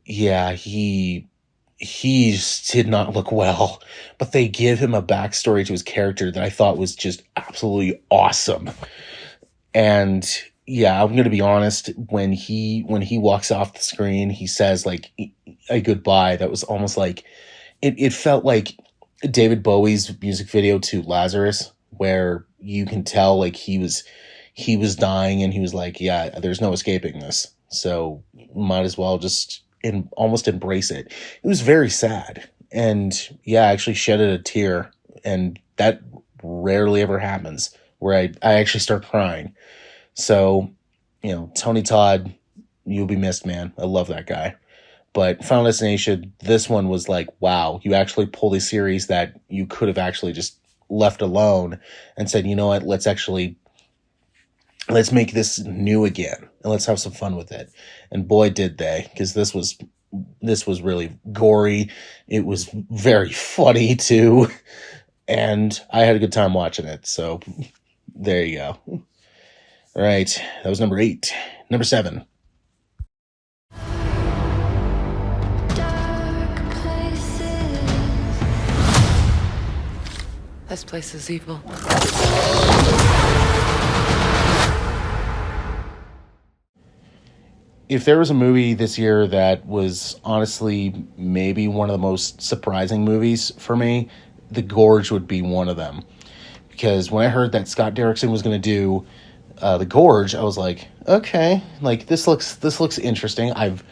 yeah, he did not look well, but they give him a backstory to his character that I thought was just absolutely awesome. And yeah, I'm going to be honest, when he walks off the screen, he says like a goodbye that was almost like, it felt like David Bowie's music video to Lazarus, where you can tell like he was dying, and he was like, yeah, there's no escaping this. So might as well just almost embrace it. It was very sad. And yeah, I actually shedded a tear, and that rarely ever happens, where I actually start crying. So, Tony Todd, you'll be missed, man. I love that guy. But Final Destination, this one was like, wow, you actually pulled a series that you could have actually just left alone and said, you know what, let's make this new again, and let's have some fun with it. And boy, did they, because this was really gory. It was very funny too. And I had a good time watching it. So there you go. All right. That was number 8. Number 7. This place is evil. If there was a movie this year that was honestly maybe one of the most surprising movies for me, The Gorge would be one of them. Because when I heard that Scott Derrickson was going to do The Gorge, I was like, okay, like this looks interesting. I've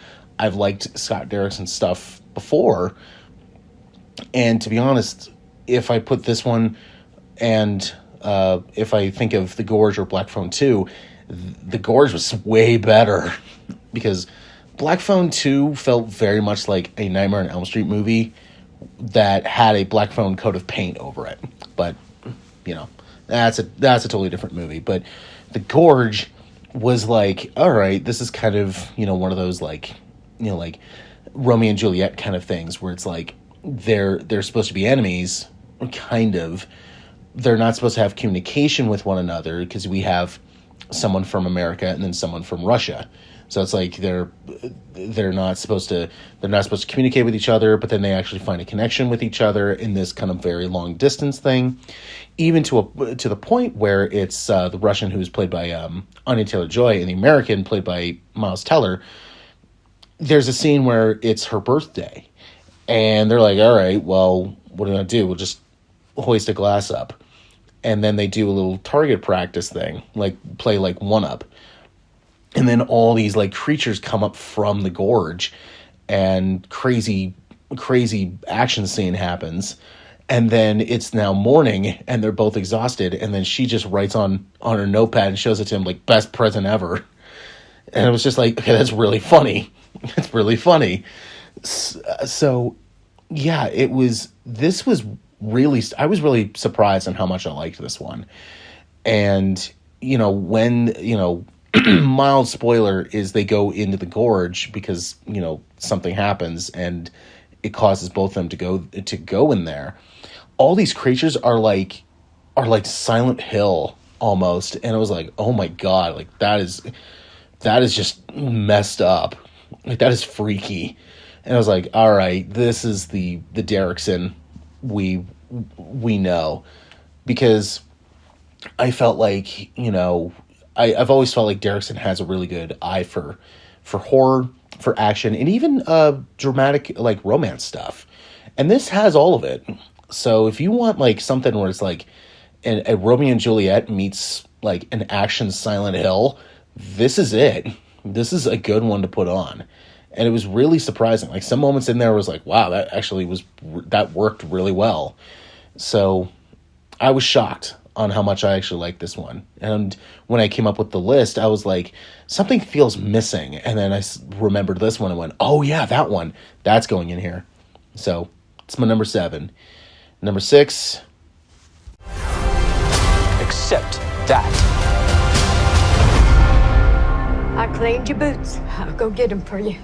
liked Scott Derrickson's stuff before, and to be honest, if I put this one and if I think of The Gorge or Black Phone 2, The Gorge was way better, because Black Phone 2 felt very much like a Nightmare on Elm Street movie that had a Black Phone coat of paint over it. But that's a totally different movie. But The Gorge was like, all right, this is kind of, one of those like Romeo and Juliet kind of things, where it's like they're supposed to be enemies, kind of. They're not supposed to have communication with one another, because we have someone from America and then someone from Russia. So it's like they're not supposed to communicate with each other, but then they actually find a connection with each other in this kind of very long distance thing, even to the point where it's the Russian, who's played by Anya Taylor-Joy, and the American played by Miles Teller. There's a scene where it's her birthday, and they're like, all right, well, what are we gonna do? We'll just hoist a glass up. And then they do a little target practice thing, like play like 1-up. And then all these like creatures come up from the gorge, and crazy action scene happens. And then it's now morning, and they're both exhausted. And then she just writes on her notepad and shows it to him, like, best present ever. And it was just like, okay, that's really funny. It's really funny. So yeah, I was really surprised on how much I liked this one. And, when, mild spoiler is they go into the gorge because, something happens and it causes both of them to go in there. All these creatures are like Silent Hill almost. And I was like, oh my God, like that is just messed up. Like that is freaky. And I was like, all right, this is the Derrickson we know, because I felt like, I've always felt like Derrickson has a really good eye for horror, for action, and even dramatic like romance stuff. And this has all of it. So if you want like something where it's like a Romeo and Juliet meets like an action Silent Hill, this is it. This is a good one to put on. And it was really surprising. Like some moments in there was like, wow, that worked really well. So I was shocked. on how much I actually like this one. And when I came up with the list, I was like, something feels missing. And then I remembered this one and went, oh yeah, that one. That's going in here. So it's my number 7. Number 6. Accept that. I cleaned your boots. I'll go get them for you.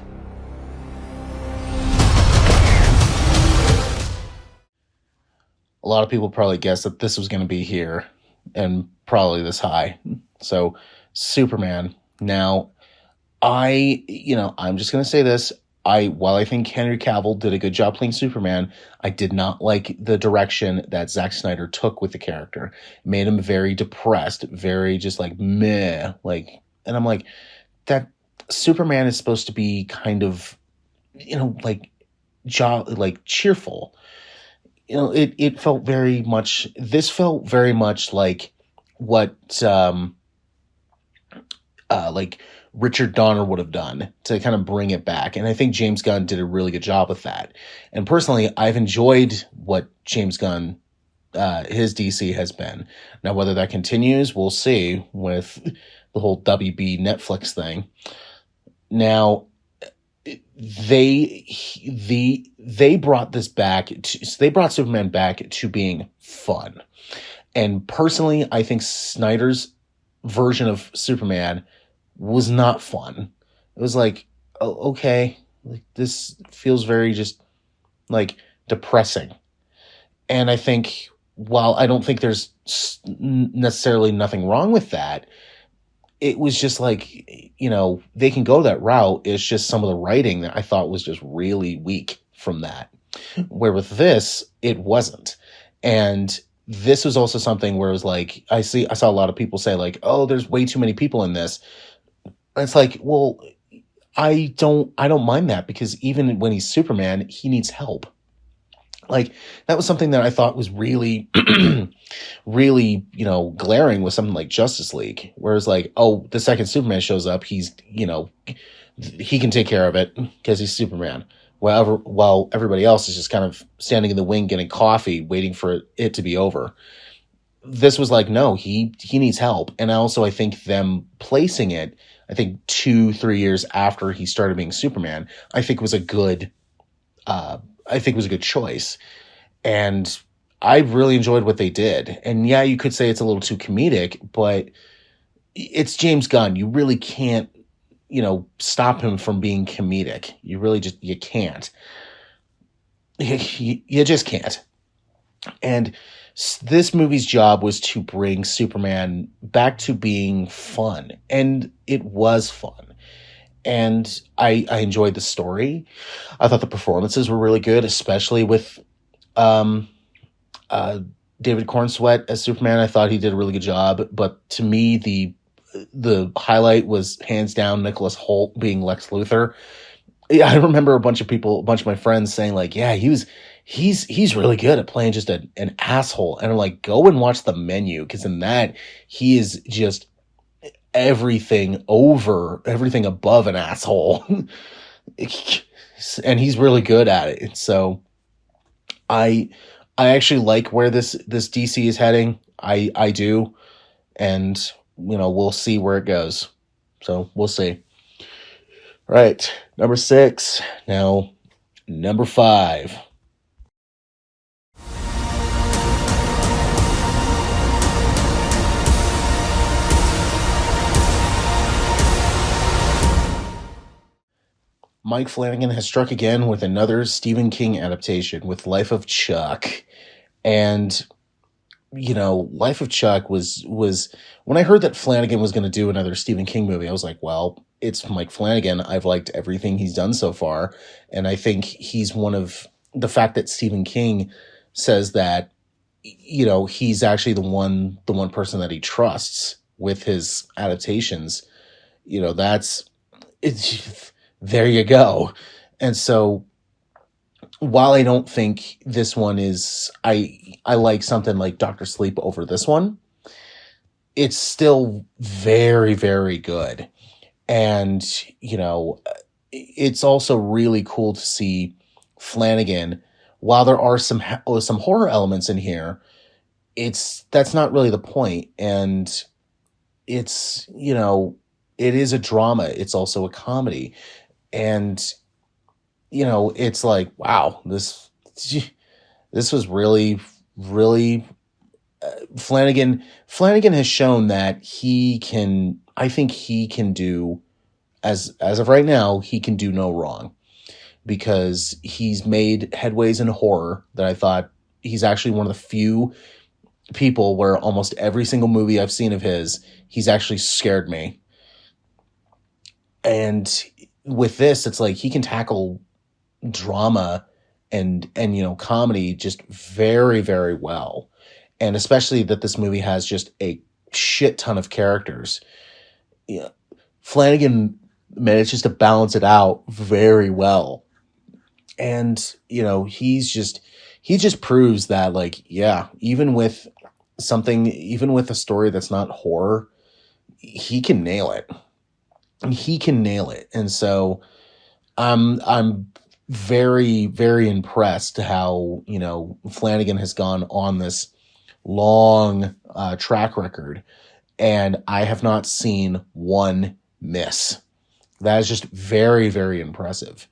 A lot of people probably guessed that this was going to be here and probably this high. So Superman. Now, I'm just going to say this. While I think Henry Cavill did a good job playing Superman, I did not like the direction that Zack Snyder took with the character. It made him very depressed, very just like meh, like, and I'm like, that Superman is supposed to be kind of, like cheerful. It felt very much. This felt very much like what like Richard Donner would have done to kind of bring it back. And I think James Gunn did a really good job with that. And personally, I've enjoyed what James Gunn, his DC has been. Now, whether that continues, we'll see with the whole WB Netflix thing. Now, they brought this back. They brought Superman back to being fun. And personally, I think Snyder's version of Superman was not fun. It was like, oh, okay, like this feels very just like depressing. And I think while I don't think there's necessarily nothing wrong with that, it was just like, they can go that route. It's just some of the writing that I thought was just really weak from that. Where with this, it wasn't. And this was also something where it was like, I saw a lot of people say like, oh, there's way too many people in this. It's like, well, I don't mind that, because even when he's Superman, he needs help. Like, that was something that I thought was really, really, glaring with something like Justice League. Whereas like, oh, the second Superman shows up, he's, he can take care of it because he's Superman. While everybody else is just kind of standing in the wing getting coffee, waiting for it to be over. This was like, no, he needs help. And also, I think them placing it, I think 2-3 years after he started being Superman, I think was a good choice. And I really enjoyed what they did. And yeah, you could say it's a little too comedic, but it's James Gunn. You really can't, stop him from being comedic. You really you can't. You just can't. And this movie's job was to bring Superman back to being fun. And it was fun. And I enjoyed the story. I thought the performances were really good, especially with David Cornsweet as Superman. I thought he did a really good job. But to me, the highlight was hands down Nicholas Hoult being Lex Luthor. I remember a bunch of my friends saying like, yeah, he's really good at playing just an asshole. And I'm like, go and watch The Menu, because in that he is just everything above an asshole. And he's really good at it. So I actually like where this DC is heading. I do. And we'll see where it goes. So we'll see. All right, number 6. Now, number 5. Mike Flanagan has struck again with another Stephen King adaptation with Life of Chuck. And, Life of Chuck was when I heard that Flanagan was going to do another Stephen King movie, I was like, well, it's Mike Flanagan. I've liked everything he's done so far. And I think he's the fact that Stephen King says that, he's actually the one person that he trusts with his adaptations, there you go. And so while I don't think this one is, I like something like Dr. Sleep over this one, it's still very, very good. And, it's also really cool to see Flanagan, while there are some horror elements in here, that's not really the point. And it's, it is a drama. It's also a comedy. And, it's like, wow, this was really, really, Flanagan has shown that I think he can do, as of right now, he can do no wrong, because he's made headways in horror that I thought he's actually one of the few people where almost every single movie I've seen of his, he's actually scared me. And with this, it's like he can tackle drama and comedy just very, very well. And especially that this movie has just a shit ton of characters. Flanagan manages to balance it out very well. And, he just proves that, like, yeah, even with a story that's not horror, he can nail it. And so I'm very, very impressed how, Flanagan has gone on this long track record, and I have not seen one miss. That is just very, very impressive.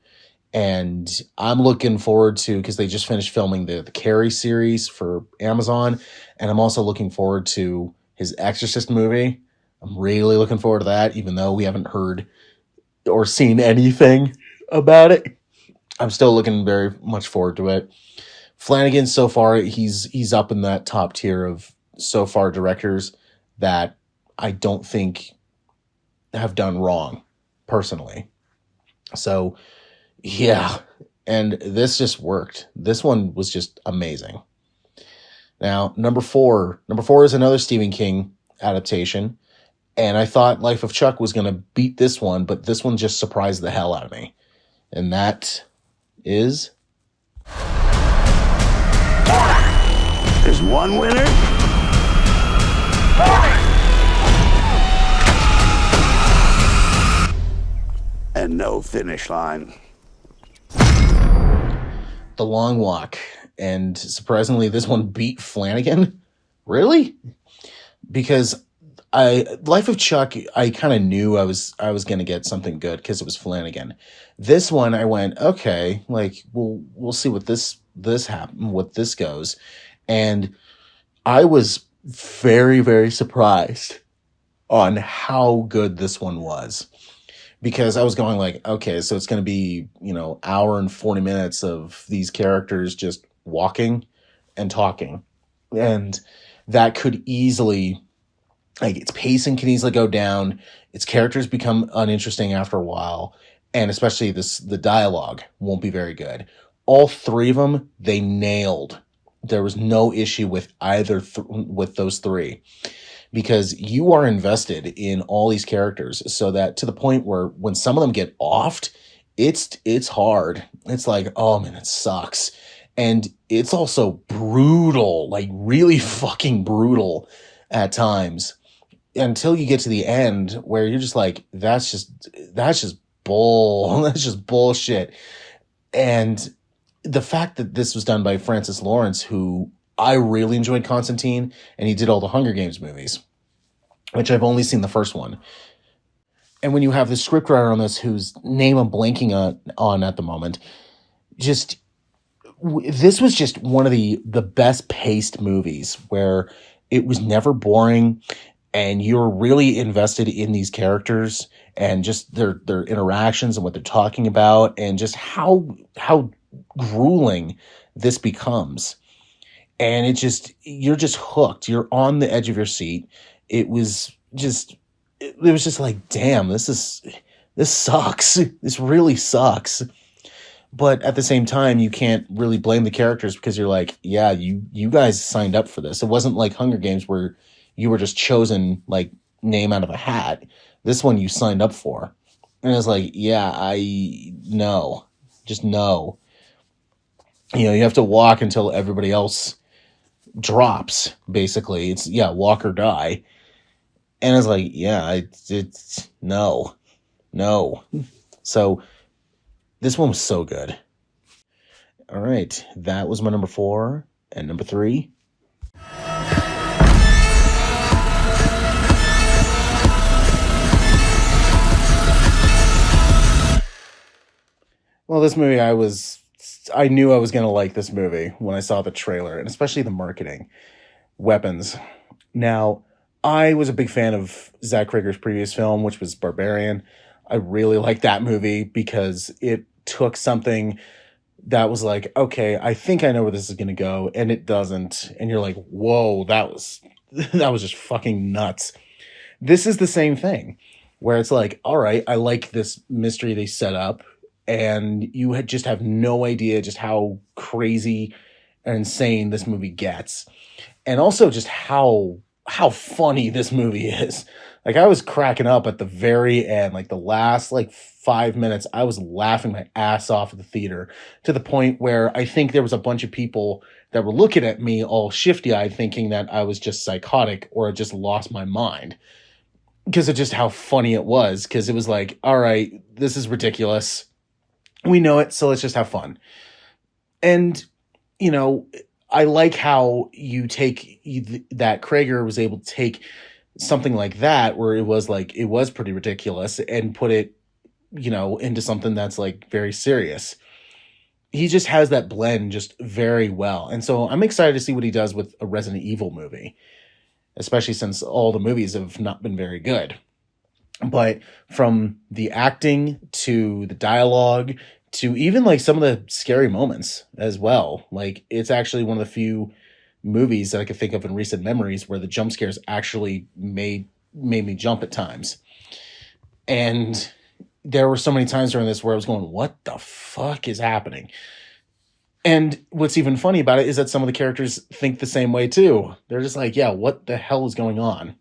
And I'm looking forward to, because they just finished filming the Carrie series for Amazon, and I'm also looking forward to his Exorcist movie. I'm really looking forward to that, even though we haven't heard or seen anything about it. I'm still looking very much forward to it. Flanagan, so far, he's up in that top tier of so far directors that I don't think have done wrong, personally. So, yeah, and this just worked. This one was just amazing. Now, number four is another Stephen King adaptation, and I thought Life of Chuck was going to beat this one, but this one just surprised the hell out of me. And that is... There's one winner. And no finish line. The Long Walk. And surprisingly, this one beat Flanagan. Really? Because Life of Chuck, I kind of knew I was going to get something good because it was Flanagan. This one, I went, okay, like we'll see what this goes. And I was very, very surprised on how good this one was, because I was going like, okay, so it's going to be, hour and 40 minutes of these characters just walking and talking. And that could easily, like, its pacing can easily go down. Its characters become uninteresting after a while. And especially the dialogue won't be very good. All three of them, they nailed. There was no issue with either with those three, because you are invested in all these characters, so that to the point where when some of them get offed, it's hard. It's like, oh man, it sucks. And it's also brutal, like really fucking brutal at times, until you get to the end where you're just like, that's just bullshit. And the fact that this was done by Francis Lawrence, who I really enjoyed Constantine, and he did all the Hunger Games movies, which I've only seen the first one. And when you have the scriptwriter on this, whose name I'm blanking on at the moment, this was just one of the best paced movies, where it was never boring, and you're really invested in these characters and just their interactions and what they're talking about, and just how grueling this becomes. And you're just hooked. You're on the edge of your seat. It was just like, damn, this sucks. This really sucks. But at the same time, you can't really blame the characters, because you're like, yeah, you guys signed up for this. It wasn't like Hunger Games where you were just chosen, like, name out of a hat. This one you signed up for. And it's like, yeah, just no. You have to walk until everybody else drops, basically. It's, yeah, walk or die. And it's like, yeah, it's no. So this one was so good. All right, that was my number 4. And number 3. Well, this movie, I knew I was going to like this movie when I saw the trailer, and especially the marketing. Weapons. Now, I was a big fan of Zach Cregger's previous film, which was Barbarian. I really liked that movie because it took something that was like, okay, I think I know where this is going to go, and it doesn't. And you're like, whoa, that was just fucking nuts. This is the same thing, where it's like, all right, I like this mystery they set up, and you just have no idea just how crazy and insane this movie gets. And also just how funny this movie is. Like, I was cracking up at the very end, like the last 5 minutes, I was laughing my ass off at the theater, to the point where I think there was a bunch of people that were looking at me all shifty-eyed thinking that I was just psychotic or just lost my mind. Because of just how funny it was. Because it was like, all right, this is ridiculous. We know it, so let's just have fun. And, I like how that Kreger was able to take something like that, where it was pretty ridiculous, and put it, into something that's very serious. He just has that blend just very well. And so I'm excited to see what he does with a Resident Evil movie, especially since all the movies have not been very good. But from the acting to the dialogue to even some of the scary moments as well. It's actually one of the few movies that I could think of in recent memories where the jump scares actually made me jump at times. And there were so many times during this where I was going, what the fuck is happening? And what's even funny about it is that some of the characters think the same way too. They're just like, yeah, what the hell is going on?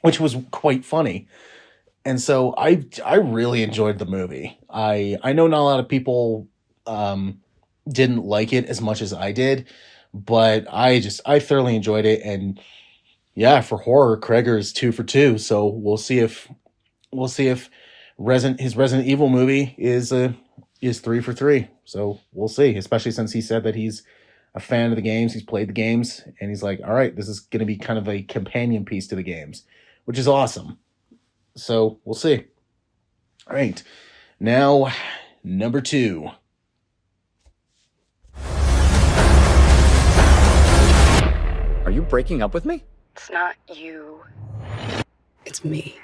Which was quite funny. And so I really enjoyed the movie. I know not a lot of people didn't like it as much as I did, but I thoroughly enjoyed it. And yeah, for horror, Kreger is 2 for 2. So we'll see if his Resident Evil movie is 3 for 3. So we'll see, especially since he said that he's a fan of the games. He's played the games, and he's like, all right, this is going to be kind of a companion piece to the games, which is awesome. So we'll see. All right. Now, number 2. Are you breaking up with me? It's not you. It's me.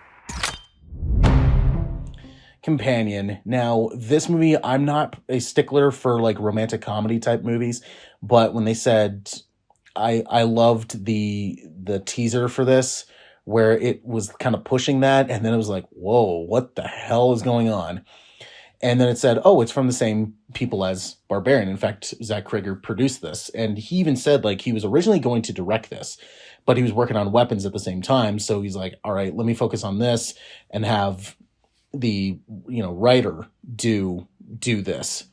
Companion. Now, this movie, I'm not a stickler for romantic comedy type movies, but when they said, I loved the teaser for this, where it was kind of pushing that, and then it was like, whoa, what the hell is going on? And then it said, oh, it's from the same people as Barbarian. In fact, Zach Kreger produced this, and he even said he was originally going to direct this, but he was working on Weapons at the same time, so he's like, all right, let me focus on this and have the writer do this.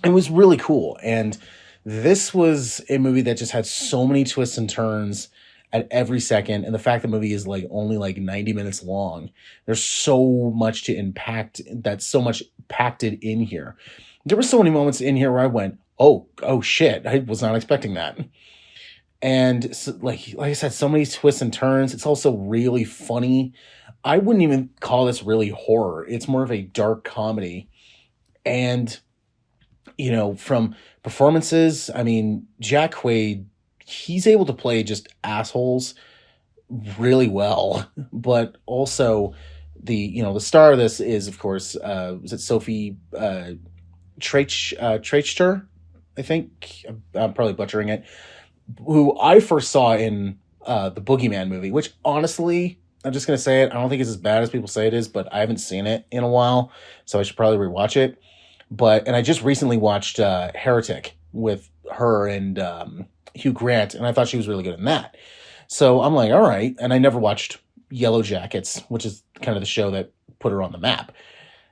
It was really cool, and this was a movie that just had so many twists and turns at every second, and the fact the movie is only 90 minutes long, there's so much to impact, that's so much packed in here. There were so many moments in here where I went, oh shit, I was not expecting that. And so, like I said, so many twists and turns. It's also really funny. I wouldn't even call this really horror. It's more of a dark comedy. And, from performances, I mean, Jack Quaid, he's able to play just assholes really well. But also the star of this is, of course, was it Sophie Traichter? I think. I'm probably butchering it. Who I first saw in the Boogeyman movie, which honestly, I'm just going to say it, I don't think it's as bad as people say it is, but I haven't seen it in a while, so I should probably rewatch it. And I just recently watched Heretic with her and Hugh Grant, and I thought she was really good in that. So I'm like, all right. And I never watched Yellow Jackets, which is kind of the show that put her on the map.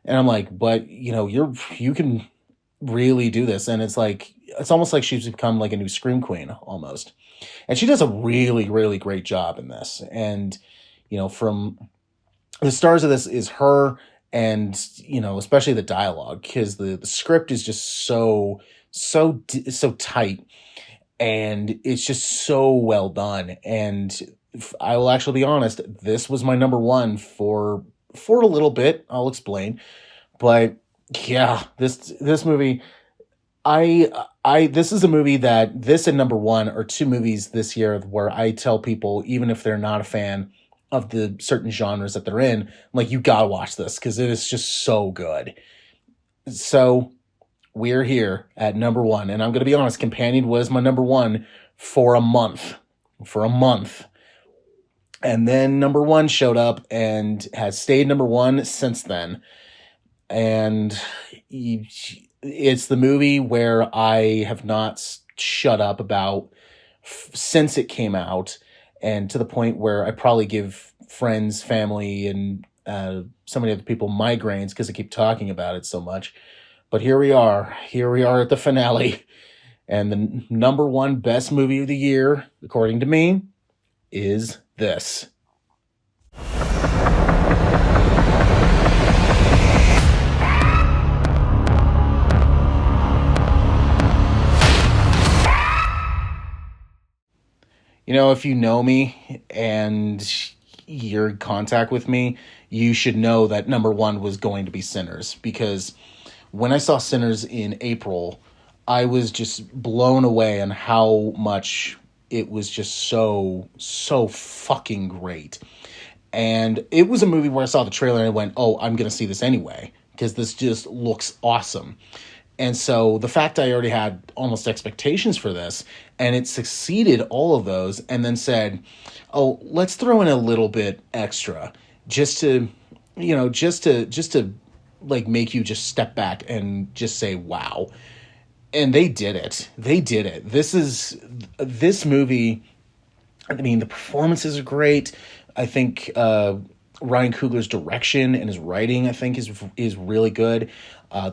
And I'm like, but you can really do this. And it's almost like she's become a new Scream Queen almost. And she does a really, really great job in this. And, from the stars of this is her and, especially the dialogue, because the script is just so tight, and it's just so well done. And I will actually be honest, this was my number 1 for a little bit. I'll explain. But Yeah, this movie, this is a movie that this and Number One are two movies this year where I tell people, even if they're not a fan of the certain genres that they're in, I'm like, you gotta watch this because it is just so good. So we're here at number one, and I'm gonna be honest, Companion was my number one for a month. And then Number One showed up and has stayed number one since then. And it's the movie where I have not shut up about since it came out, and to the point where I probably give friends, family, and so many other people migraines because I keep talking about it so much. But here we are at the finale, and the number one best movie of the year, according to me, is this. You know, if you know me and you're in contact with me, you should know that number one was going to be Sinners, because when I saw Sinners in April, I was just blown away on how much it was just so fucking great. And it was a movie where I saw the trailer and I went, oh, I'm going to see this anyway, because this just looks awesome. And so the fact I already had almost expectations for this, and it succeeded all of those, and then said, oh, let's throw in a little bit extra just to like make you just step back and just say, wow. And they did it. This movie, I mean, the performances are great. I think Ryan Coogler's direction and his writing, I think, is really good.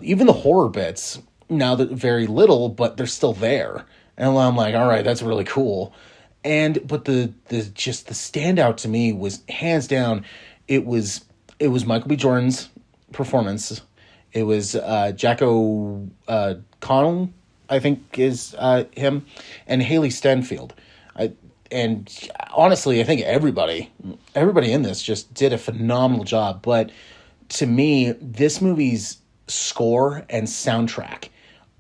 Even the horror bits, now that very little, but they're still there. And I'm like, all right, that's really cool. But the standout to me was hands down, it was Michael B. Jordan's performance. It was Jack O'Connell, I think is him, and Haley Stenfield. And honestly, I think everybody in this just did a phenomenal job. But to me, this movie's score and soundtrack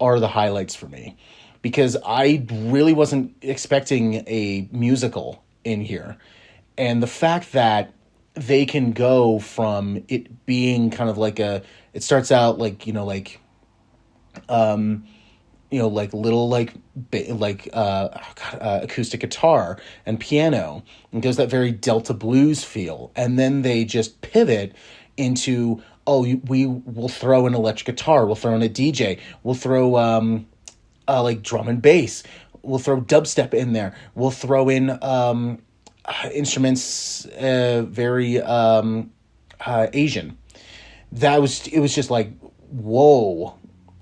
are the highlights for me, because I really wasn't expecting a musical in here. And the fact that they can go from it being kind of like it starts out like, acoustic guitar and piano, and goes that very Delta blues feel. And then they just pivot into, we will throw an electric guitar, we'll throw in a DJ, we'll throw like drum and bass, we'll throw dubstep in there, we'll throw in instruments very Asian. It was just like, whoa.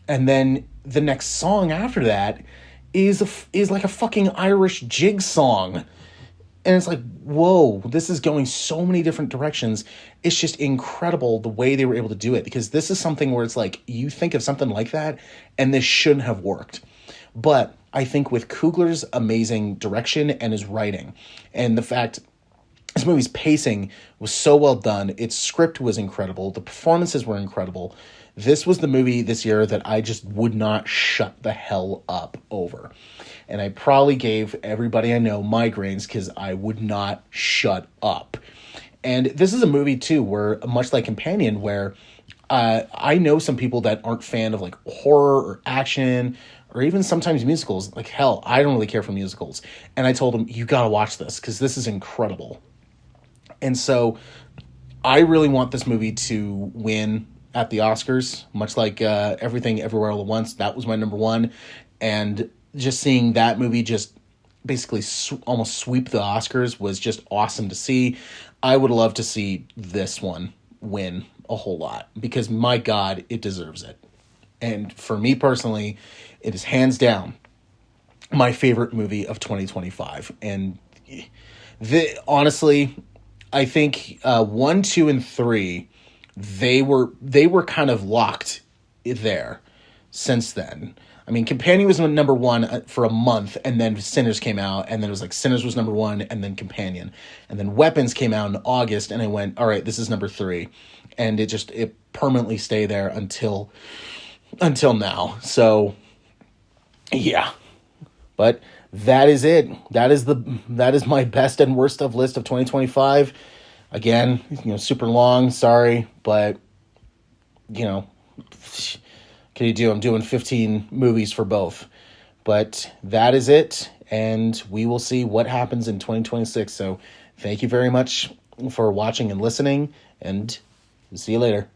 And then the next song after that is like a fucking Irish jig song. And it's like, whoa, this is going so many different directions. It's just incredible the way they were able to do it, because this is something where it's like, you think of something like that and this shouldn't have worked. But I think with Coogler's amazing direction and his writing, and the fact this movie's pacing was so well done, its script was incredible, the performances were incredible, this was the movie this year that I just would not shut the hell up over. And I probably gave everybody I know migraines because I would not shut up. And this is a movie, too, where, much like Companion, where I know some people that aren't fan of, like, horror or action or even sometimes musicals. Like, hell, I don't really care for musicals. And I told them, you gotta watch this because this is incredible. And so I really want this movie to win at the Oscars, much like Everything Everywhere All at Once. That was my number one. And just seeing that movie just basically almost sweep the Oscars was just awesome to see. I would love to see this one win a whole lot, because my God, it deserves it. And for me personally, it is hands down my favorite movie of 2025. And honestly, I think 1, 2, and 3, they were kind of locked there. since then. I mean, Companion was number 1 for a month, and then Sinners came out, and then it was like Sinners was number 1, and then Companion. And then Weapons came out in August, and I went, all right, this is number 3. And it permanently stayed there until now. So, yeah. But that is it. That is my best and worst of list of 2025. Again, super long, sorry, but, can you do? I'm doing 15 movies for both. But that is it, and we will see what happens in 2026. So thank you very much for watching and listening, and see you later.